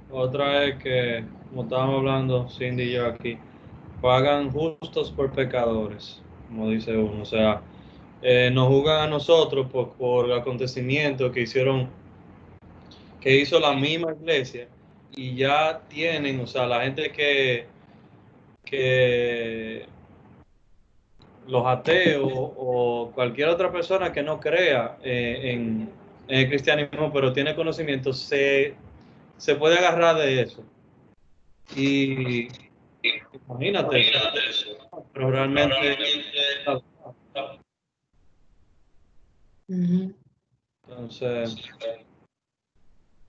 [SPEAKER 6] Otra es que, como estábamos hablando Cindy y yo aquí, pagan justos por pecadores, como dice uno. O sea, nos juzgan a nosotros por acontecimientos que hizo la misma iglesia, y ya tienen, o sea, la gente que los ateos o cualquier otra persona que no crea en el cristianismo, pero tiene conocimiento, se puede agarrar de eso. Y imagínate eso. Pero realmente, entonces,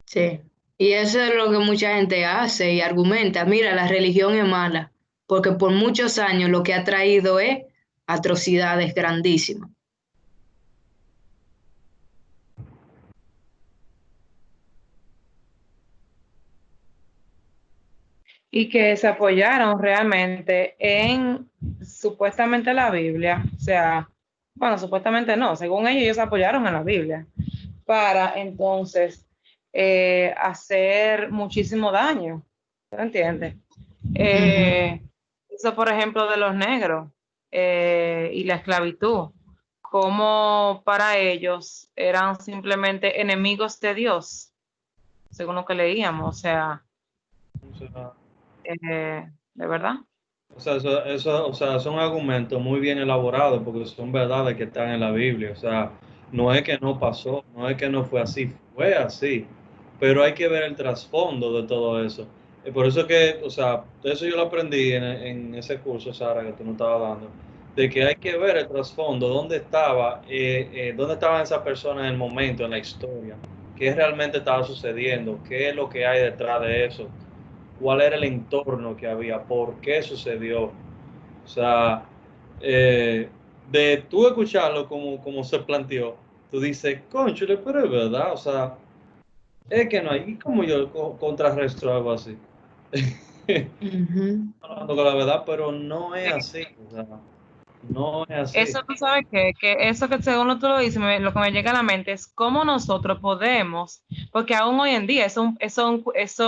[SPEAKER 1] Sí. Y eso es lo que mucha gente hace y argumenta. Mira, la religión es mala, porque por muchos años lo que ha traído es atrocidades grandísimas.
[SPEAKER 2] Y que se apoyaron realmente en supuestamente la Biblia, o sea, bueno, supuestamente no, según ellos se apoyaron en la Biblia para entonces hacer muchísimo daño, ¿te entiendes? Eso, por ejemplo, de los negros y la esclavitud, como para ellos eran simplemente enemigos de Dios, según lo que leíamos, o sea, de verdad.
[SPEAKER 6] o sea, o sea, son argumentos muy bien elaborados porque son verdades que están en la Biblia. O sea, no es que no pasó, no es que no fue así, pero hay que ver el trasfondo de todo eso. Y por eso que, o sea, eso yo lo aprendí en ese curso, Sara, que tú nos estabas dando, de que hay que ver el trasfondo, dónde estaban esas personas en el momento, en la historia, qué realmente estaba sucediendo, qué es lo que hay detrás de eso, cuál era el entorno que había, por qué sucedió. O sea, de tú escucharlo como se planteó, tú dices, cónchale, pero es verdad. O sea, Es que no hay, como yo contrarresto algo así.
[SPEAKER 1] Ujú.
[SPEAKER 6] Hablando con la verdad, pero no es así. O sea, no es así.
[SPEAKER 2] Eso tú sabes que eso que según tú lo dices, lo que me llega a la mente es cómo nosotros podemos, porque aún hoy en día eso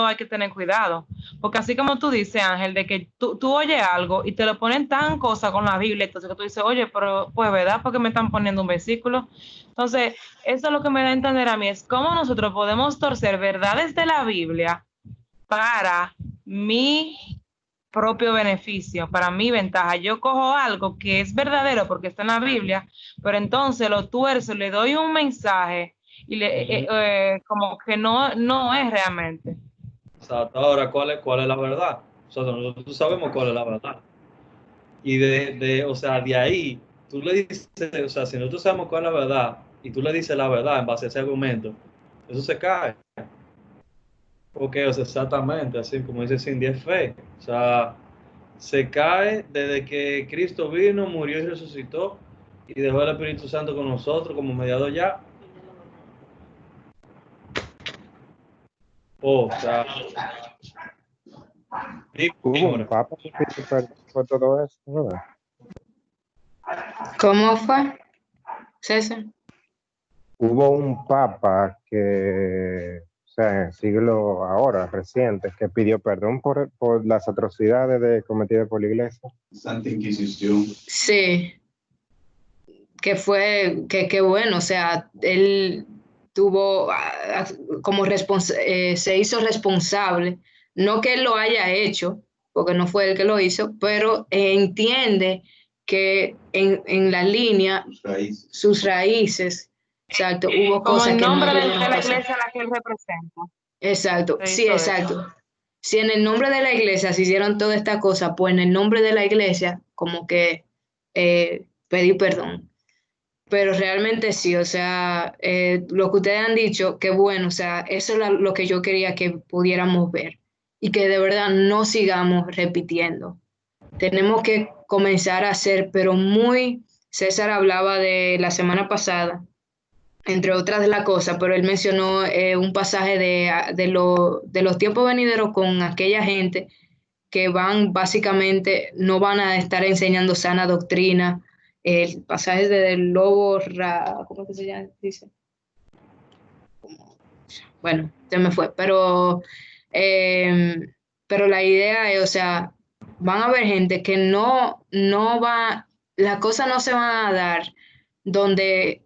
[SPEAKER 2] hay que tener cuidado, porque así como tú dices, Ángel, de que tú oyes algo y te lo ponen tan cosa con la Biblia, entonces que tú dices, oye, pero pues verdad, porque me están poniendo un versículo. Entonces, eso es lo que me da a entender a mí, es cómo nosotros podemos torcer verdades de la Biblia para mi propio beneficio, para mi ventaja. Yo cojo algo que es verdadero porque está en la Biblia, pero entonces lo tuerzo, le doy un mensaje y como que no es realmente.
[SPEAKER 6] Exacto. Ahora, ¿cuál es la verdad? O sea, nosotros sabemos cuál es la verdad. Y o sea, de ahí, tú le dices, o sea, si nosotros sabemos cuál es la verdad y tú le dices la verdad en base a ese argumento, eso se cae. Porque, o sea, exactamente, así como dice Cindy, es fe. O sea, se cae desde que Cristo vino, murió y resucitó y dejó el Espíritu Santo con nosotros como mediador ya. O sea,
[SPEAKER 3] Hubo un
[SPEAKER 6] ahora.
[SPEAKER 3] papa que pidió perdón por todo eso, ¿verdad?
[SPEAKER 1] ¿Cómo fue, César?
[SPEAKER 3] Hubo un papa que, o sea, en el siglo ahora, reciente, que pidió perdón por las atrocidades cometidas por la iglesia.
[SPEAKER 4] Santa Inquisición.
[SPEAKER 1] Sí, que bueno, o sea, él tuvo como se hizo responsable, no que él lo haya hecho, porque no fue él que lo hizo, pero entiende que en la línea, sus raíces, exacto, hubo
[SPEAKER 2] Como
[SPEAKER 1] cosas
[SPEAKER 2] en
[SPEAKER 1] que no
[SPEAKER 2] nombre de
[SPEAKER 1] debieron
[SPEAKER 2] la
[SPEAKER 1] pasar.
[SPEAKER 2] iglesia a la que él representa.
[SPEAKER 1] Exacto,
[SPEAKER 2] Se
[SPEAKER 1] sí,
[SPEAKER 2] hizo eso.
[SPEAKER 1] exacto. Si en el nombre de la iglesia se hicieron toda esta cosa, pues en el nombre de la iglesia, como que pedí perdón. Pero realmente sí, o sea, lo que ustedes han dicho, qué bueno, o sea, eso es lo que yo quería que pudiéramos ver y que de verdad no sigamos repitiendo. Tenemos que comenzar a hacer, pero muy, César hablaba de la semana pasada, entre otras de las cosas, pero él mencionó un pasaje de los tiempos venideros con aquella gente que van básicamente, no van a estar enseñando sana doctrina. El pasaje del lobo, ¿cómo que se llama? Dice. Bueno, se me fue, pero la idea es, o sea, van a haber gente que no va, las cosas no se van a dar donde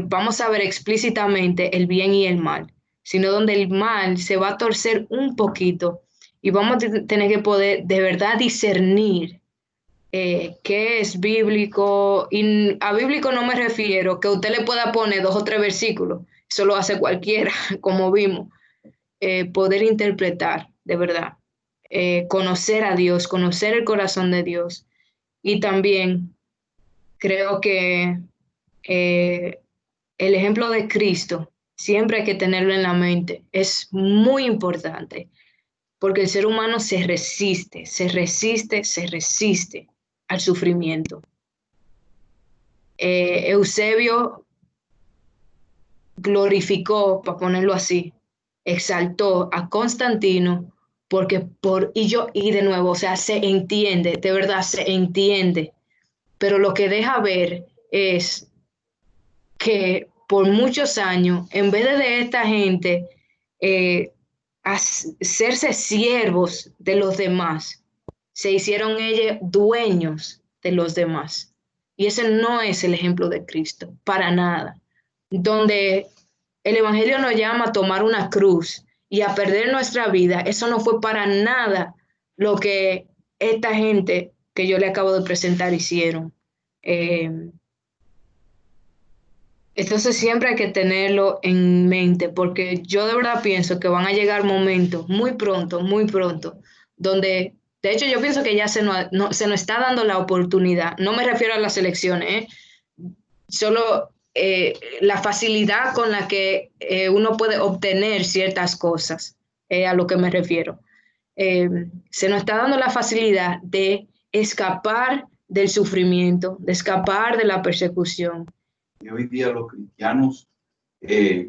[SPEAKER 1] vamos a ver explícitamente el bien y el mal, sino donde el mal se va a torcer un poquito y vamos a tener que poder de verdad discernir qué es bíblico. Y a bíblico no me refiero que usted le pueda poner 2 o 3 versículos, eso lo hace cualquiera, como vimos. Poder interpretar, de verdad, conocer a Dios, conocer el corazón de Dios. Y también creo que eh, el ejemplo de Cristo siempre hay que tenerlo en la mente. Es muy importante porque el ser humano se resiste, se resiste, se resiste al sufrimiento. Eusebio glorificó, para ponerlo así, exaltó a Constantino y de nuevo, o sea, se entiende, de verdad se entiende, pero lo que deja ver es que por muchos años, en vez de esta gente hacerse siervos de los demás, se hicieron ellos dueños de los demás. Y ese no es el ejemplo de Cristo, para nada. Donde el Evangelio nos llama a tomar una cruz y a perder nuestra vida, eso no fue para nada lo que esta gente que yo le acabo de presentar hicieron. Entonces siempre hay que tenerlo en mente, porque yo de verdad pienso que van a llegar momentos muy pronto, donde, de hecho yo pienso que ya se nos está dando la oportunidad. No me refiero a las elecciones, solo la facilidad con la que uno puede obtener ciertas cosas, a lo que me refiero. Se nos está dando la facilidad de escapar del sufrimiento, de escapar de la persecución.
[SPEAKER 4] Y hoy día los cristianos,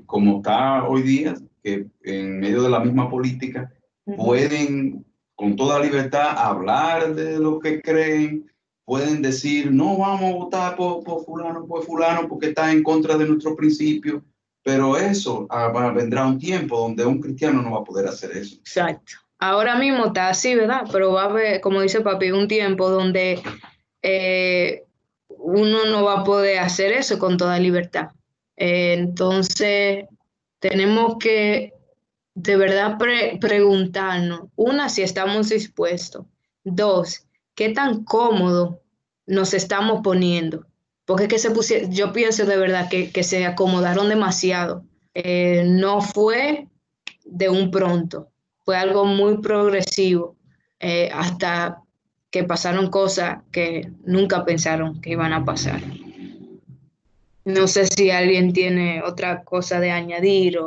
[SPEAKER 4] como está hoy día, que en medio de la misma política pueden con toda libertad hablar de lo que creen, pueden decir, no vamos a votar por fulano porque está en contra de nuestros principios, pero eso vendrá un tiempo donde un cristiano no va a poder hacer eso.
[SPEAKER 1] Exacto. Ahora mismo está así, ¿verdad? Pero va a haber, como dice papi, un tiempo donde uno no va a poder hacer eso con toda libertad. Entonces, tenemos que de verdad preguntarnos, una, si estamos dispuestos, dos, qué tan cómodo nos estamos poniendo, porque es que yo pienso de verdad que se acomodaron demasiado. No fue de un pronto, fue algo muy progresivo, hasta que pasaron cosas que nunca pensaron que iban a pasar. No sé si alguien tiene otra cosa de añadir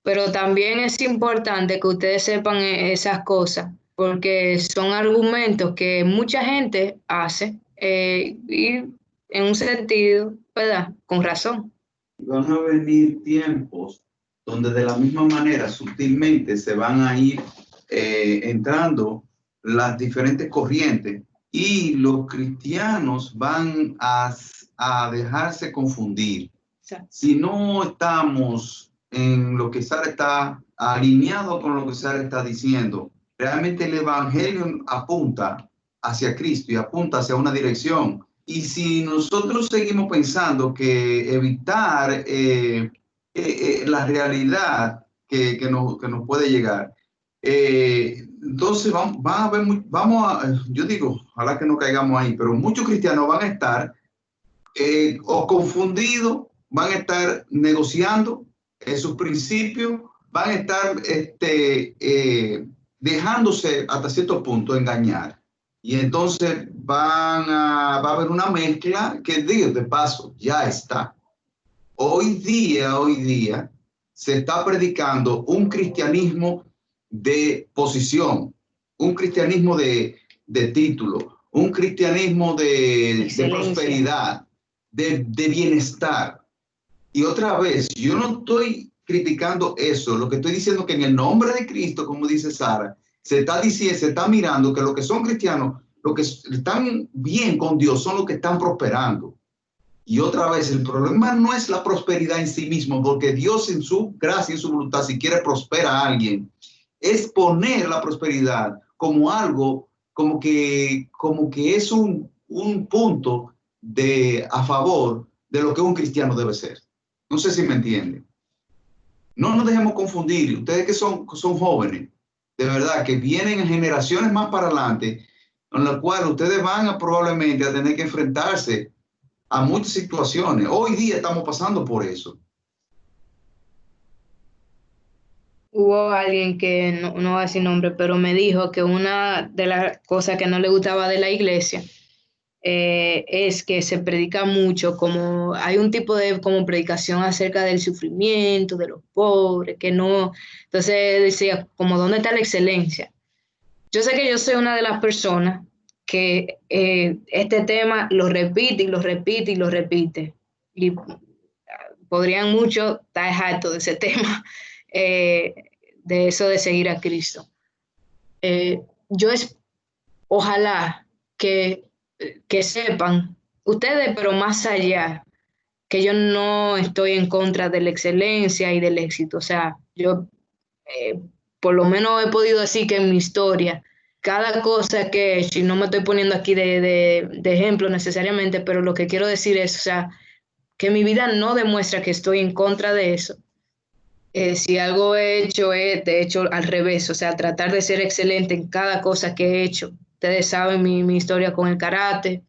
[SPEAKER 1] pero también es importante que ustedes sepan esas cosas, porque son argumentos que mucha gente hace y en un sentido, ¿verdad? Con razón.
[SPEAKER 4] Van a venir tiempos donde de la misma manera sutilmente se van a ir entrando las diferentes corrientes y los cristianos van a dejarse confundir. Si no estamos en lo que Sara está alineado con lo que Sara está diciendo, realmente el evangelio apunta hacia Cristo y apunta hacia una dirección. Y si nosotros seguimos pensando que evitar la realidad que nos puede llegar, entonces yo digo, ojalá que no caigamos ahí, pero muchos cristianos van a estar o confundidos, van a estar negociando sus principios, van a estar dejándose hasta cierto punto engañar. Y entonces va a haber una mezcla que, digo, de paso, ya está. Hoy día se está predicando un cristianismo de posición, un cristianismo de título, un cristianismo de prosperidad, de bienestar. Y otra vez, yo no estoy criticando eso, lo que estoy diciendo es que en el nombre de Cristo, como dice Sara, se está mirando que los que son cristianos, los que están bien con Dios, son los que están prosperando. Y otra vez, el problema no es la prosperidad en sí mismo, porque Dios en su gracia y en su voluntad, si quiere prosperar a alguien, es poner la prosperidad como algo, como que es un punto a favor de lo que un cristiano debe ser. No sé si me entienden. No nos dejemos confundir. Ustedes que son jóvenes, de verdad, que vienen en generaciones más para adelante, en las cuales ustedes van probablemente a tener que enfrentarse a muchas situaciones. Hoy día estamos pasando por eso.
[SPEAKER 1] Hubo alguien que no va a decir nombre, pero me dijo que una de las cosas que no le gustaba de la iglesia es que se predica mucho, como hay un tipo de como predicación acerca del sufrimiento, de los pobres, que no, entonces decía, como ¿dónde está la excelencia? Yo sé que yo soy una de las personas que este tema lo repite y lo repite y lo repite, y podrían mucho estar hartos de ese tema, de eso de seguir a Cristo. Ojalá que sepan ustedes, pero más allá, que yo no estoy en contra de la excelencia y del éxito. O sea, yo por lo menos he podido decir que en mi historia, cada cosa que he hecho, y no me estoy poniendo aquí de ejemplo necesariamente, pero lo que quiero decir es, o sea, que mi vida no demuestra que estoy en contra de eso. Si algo he hecho, de hecho al revés, o sea, tratar de ser excelente en cada cosa que he hecho. Ustedes saben mi historia con el karate,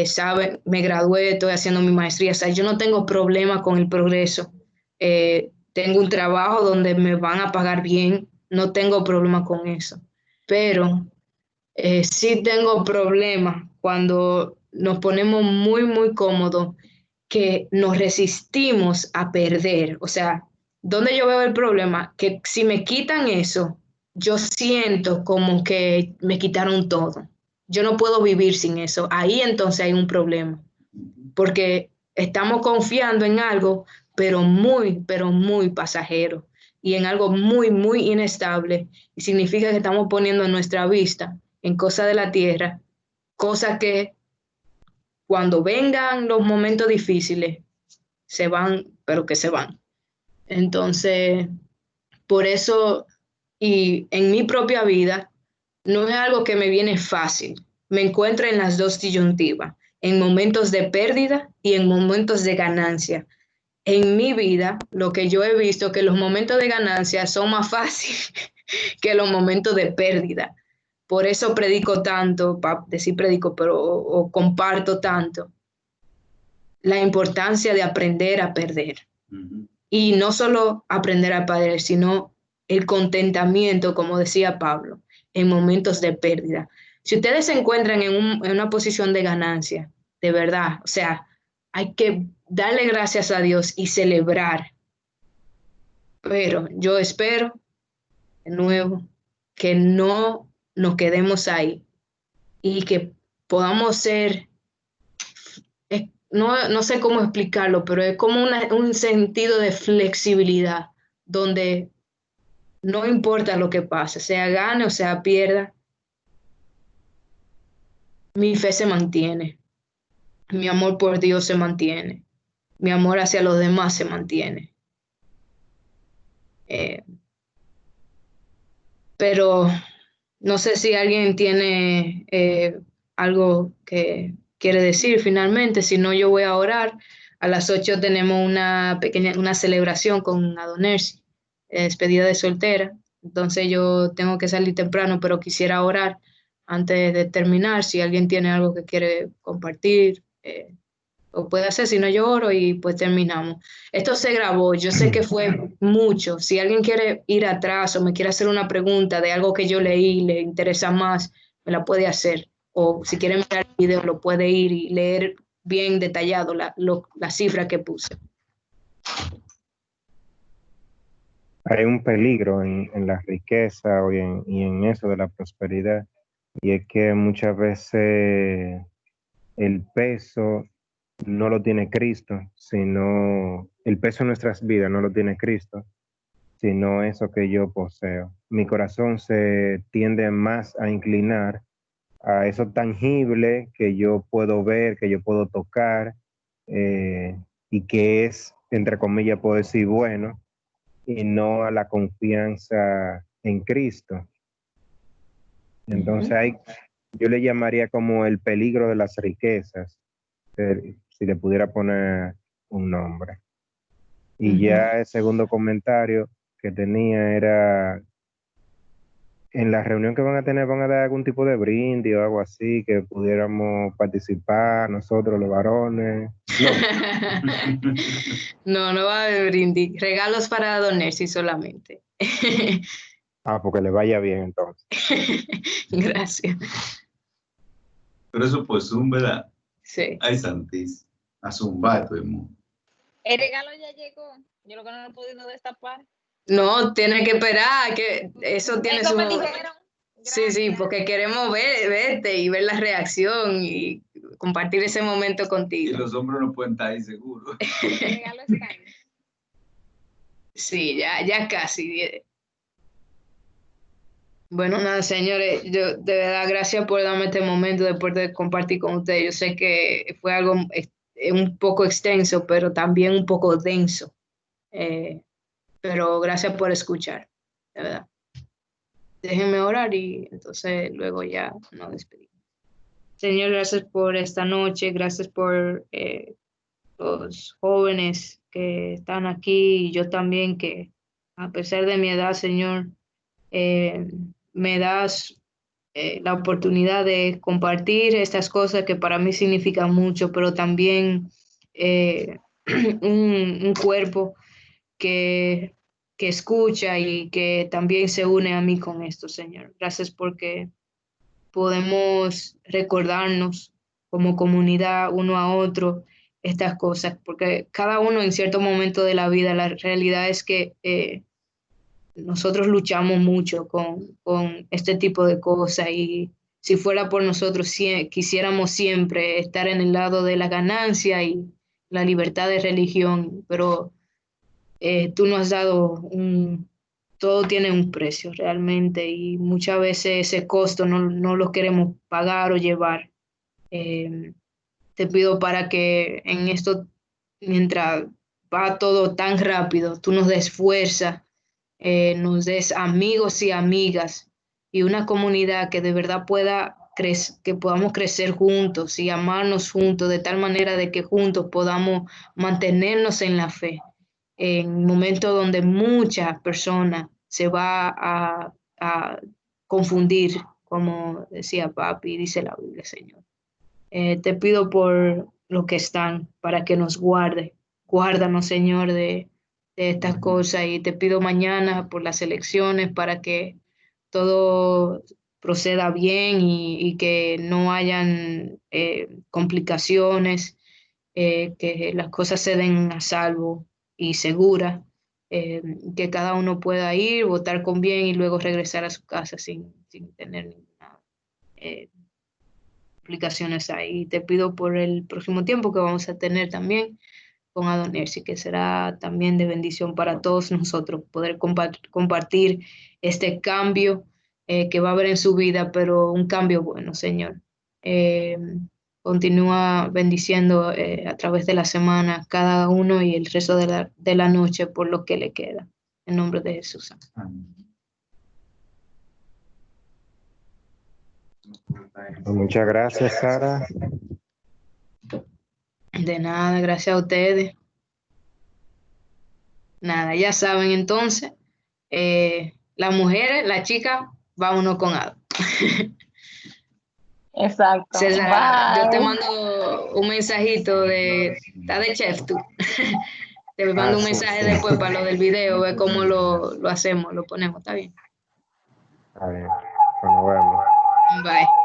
[SPEAKER 1] saben, me gradué, estoy haciendo mi maestría, o sea, yo no tengo problema con el progreso. Tengo un trabajo donde me van a pagar bien, no tengo problema con eso. Pero sí tengo problema cuando nos ponemos muy, muy cómodos, que nos resistimos a perder. O sea, ¿dónde yo veo el problema? Que si me quitan eso, yo siento como que me quitaron todo. Yo no puedo vivir sin eso. Ahí entonces hay un problema. Porque estamos confiando en algo, pero muy pasajero y en algo muy inestable. Y significa que estamos poniendo nuestra vista en cosas de la tierra, cosas que cuando vengan los momentos difíciles, se van, pero que se van. Entonces, por eso, y en mi propia vida, no es algo que me viene fácil. Me encuentro en las dos disyuntivas, en momentos de pérdida y en momentos de ganancia. En mi vida, lo que yo he visto que los momentos de ganancia son más fáciles que los momentos de pérdida. Por eso predico tanto, decir predico, pero o comparto tanto la importancia de aprender a perder. Uh-huh. Y no solo aprender a perder, sino el contentamiento, como decía Pablo, en momentos de pérdida. Si ustedes se encuentran en una posición de ganancia, de verdad, o sea, hay que darle gracias a Dios y celebrar. Pero yo espero, de nuevo, que no nos quedemos ahí y que podamos ser, no sé cómo explicarlo, pero es como un sentido de flexibilidad, donde no importa lo que pase, sea gane o sea pierda, mi fe se mantiene, mi amor por Dios se mantiene, mi amor hacia los demás se mantiene. Pero no sé si alguien tiene algo que quiere decir finalmente, si no yo voy a orar. A las 8 tenemos una celebración con Adonersi, despedida de soltera. Entonces yo tengo que salir temprano, pero quisiera orar antes de terminar. Si alguien tiene algo que quiere compartir, lo puede hacer, si no yo oro y pues terminamos. Esto se grabó, yo sé que fue mucho. Si alguien quiere ir atrás o me quiere hacer una pregunta de algo que yo leí, le interesa más, me la puede hacer. O si quiere mirar el video, lo puede ir y leer bien detallado la cifra que puse.
[SPEAKER 3] Hay un peligro en la riqueza y en eso de la prosperidad, y es que muchas veces el peso no lo tiene Cristo, sino el peso de nuestras vidas no lo tiene Cristo, sino eso que yo poseo. Mi corazón se tiende más a inclinar a eso tangible que yo puedo ver, que yo puedo tocar, y que es, entre comillas, puedo decir bueno, y no a la confianza en Cristo. Entonces yo le llamaría como el peligro de las riquezas, si le pudiera poner un nombre. Y ya el segundo comentario que tenía era, en la reunión que van a tener, van a dar algún tipo de brindis o algo así, que pudiéramos participar nosotros los varones.
[SPEAKER 1] No va a haber brindis, regalos para Adonersi solamente.
[SPEAKER 3] Porque le vaya bien entonces.
[SPEAKER 1] Gracias.
[SPEAKER 4] Pero eso por Zoom, ¿verdad?
[SPEAKER 1] Sí.
[SPEAKER 4] Ay, santísimo. A zumbar todo el mundo.
[SPEAKER 7] El regalo ya llegó. Yo lo que no lo he podido destapar.
[SPEAKER 1] No, tiene que esperar, que eso tiene
[SPEAKER 7] eso
[SPEAKER 1] su...
[SPEAKER 7] me dijeron.
[SPEAKER 1] Sí, porque queremos verte y ver la reacción y compartir ese momento contigo.
[SPEAKER 4] Y los hombres no pueden estar ahí seguros.
[SPEAKER 7] El regalo está ahí.
[SPEAKER 1] Sí, ya casi. Bueno, nada, señores, yo de verdad gracias por darme este momento después de compartir con ustedes. Yo sé que fue algo un poco extenso, pero también un poco denso. Pero gracias por escuchar, de verdad. Déjenme orar y entonces luego ya nos despedimos. Señor, gracias por esta noche, gracias por los jóvenes que están aquí y yo también, que a pesar de mi edad, Señor, me das la oportunidad de compartir estas cosas que para mí significan mucho, pero también un cuerpo que escucha y que también se une a mí con esto, Señor. Gracias porque podemos recordarnos como comunidad uno a otro estas cosas, porque cada uno en cierto momento de la vida, la realidad es que nosotros luchamos mucho con este tipo de cosas y si fuera por nosotros, quisiéramos siempre estar en el lado de la ganancia y la libertad de religión, pero tú nos has dado todo tiene un precio realmente y muchas veces ese costo no lo queremos pagar o llevar. Eh, Te pido para que en esto, mientras va todo tan rápido, tú nos des fuerza, nos des amigos y amigas y una comunidad que de verdad pueda crecer, que podamos crecer juntos y amarnos juntos de tal manera de que juntos podamos mantenernos en la fe. En momentos donde muchas personas se va a confundir, como decía papi, dice la Biblia, Señor. Te pido por los que están, para que nos guarde. Guárdanos, Señor, de estas cosas. Y te pido mañana por las elecciones para que todo proceda bien y que no hayan complicaciones, que las cosas se den a salvo y seguras, que cada uno pueda ir, votar con bien y luego regresar a su casa sin tener ninguna aplicaciones ahí. Te pido por el próximo tiempo que vamos a tener también con Adonirsi, que será también de bendición para todos nosotros, poder compartir este cambio que va a haber en su vida, pero un cambio bueno, Señor. Eh, Continúa bendiciendo a través de la semana cada uno y el resto de la noche por lo que le queda. En nombre de Jesús.
[SPEAKER 4] Amén.
[SPEAKER 3] Muchas gracias, Sara.
[SPEAKER 1] De nada, gracias a ustedes. Nada, ya saben entonces, las mujeres, las chicas, vámonos con algo.
[SPEAKER 7] Exacto.
[SPEAKER 1] César, yo te
[SPEAKER 7] Bye.
[SPEAKER 1] mando un mensajito está de chef tú. Te mando un
[SPEAKER 3] Sí,
[SPEAKER 1] mensaje
[SPEAKER 3] sí.
[SPEAKER 1] después para lo del video, ver cómo lo hacemos, lo ponemos, ¿está bien?
[SPEAKER 3] Está bien. Pues nos vemos.
[SPEAKER 1] Bye.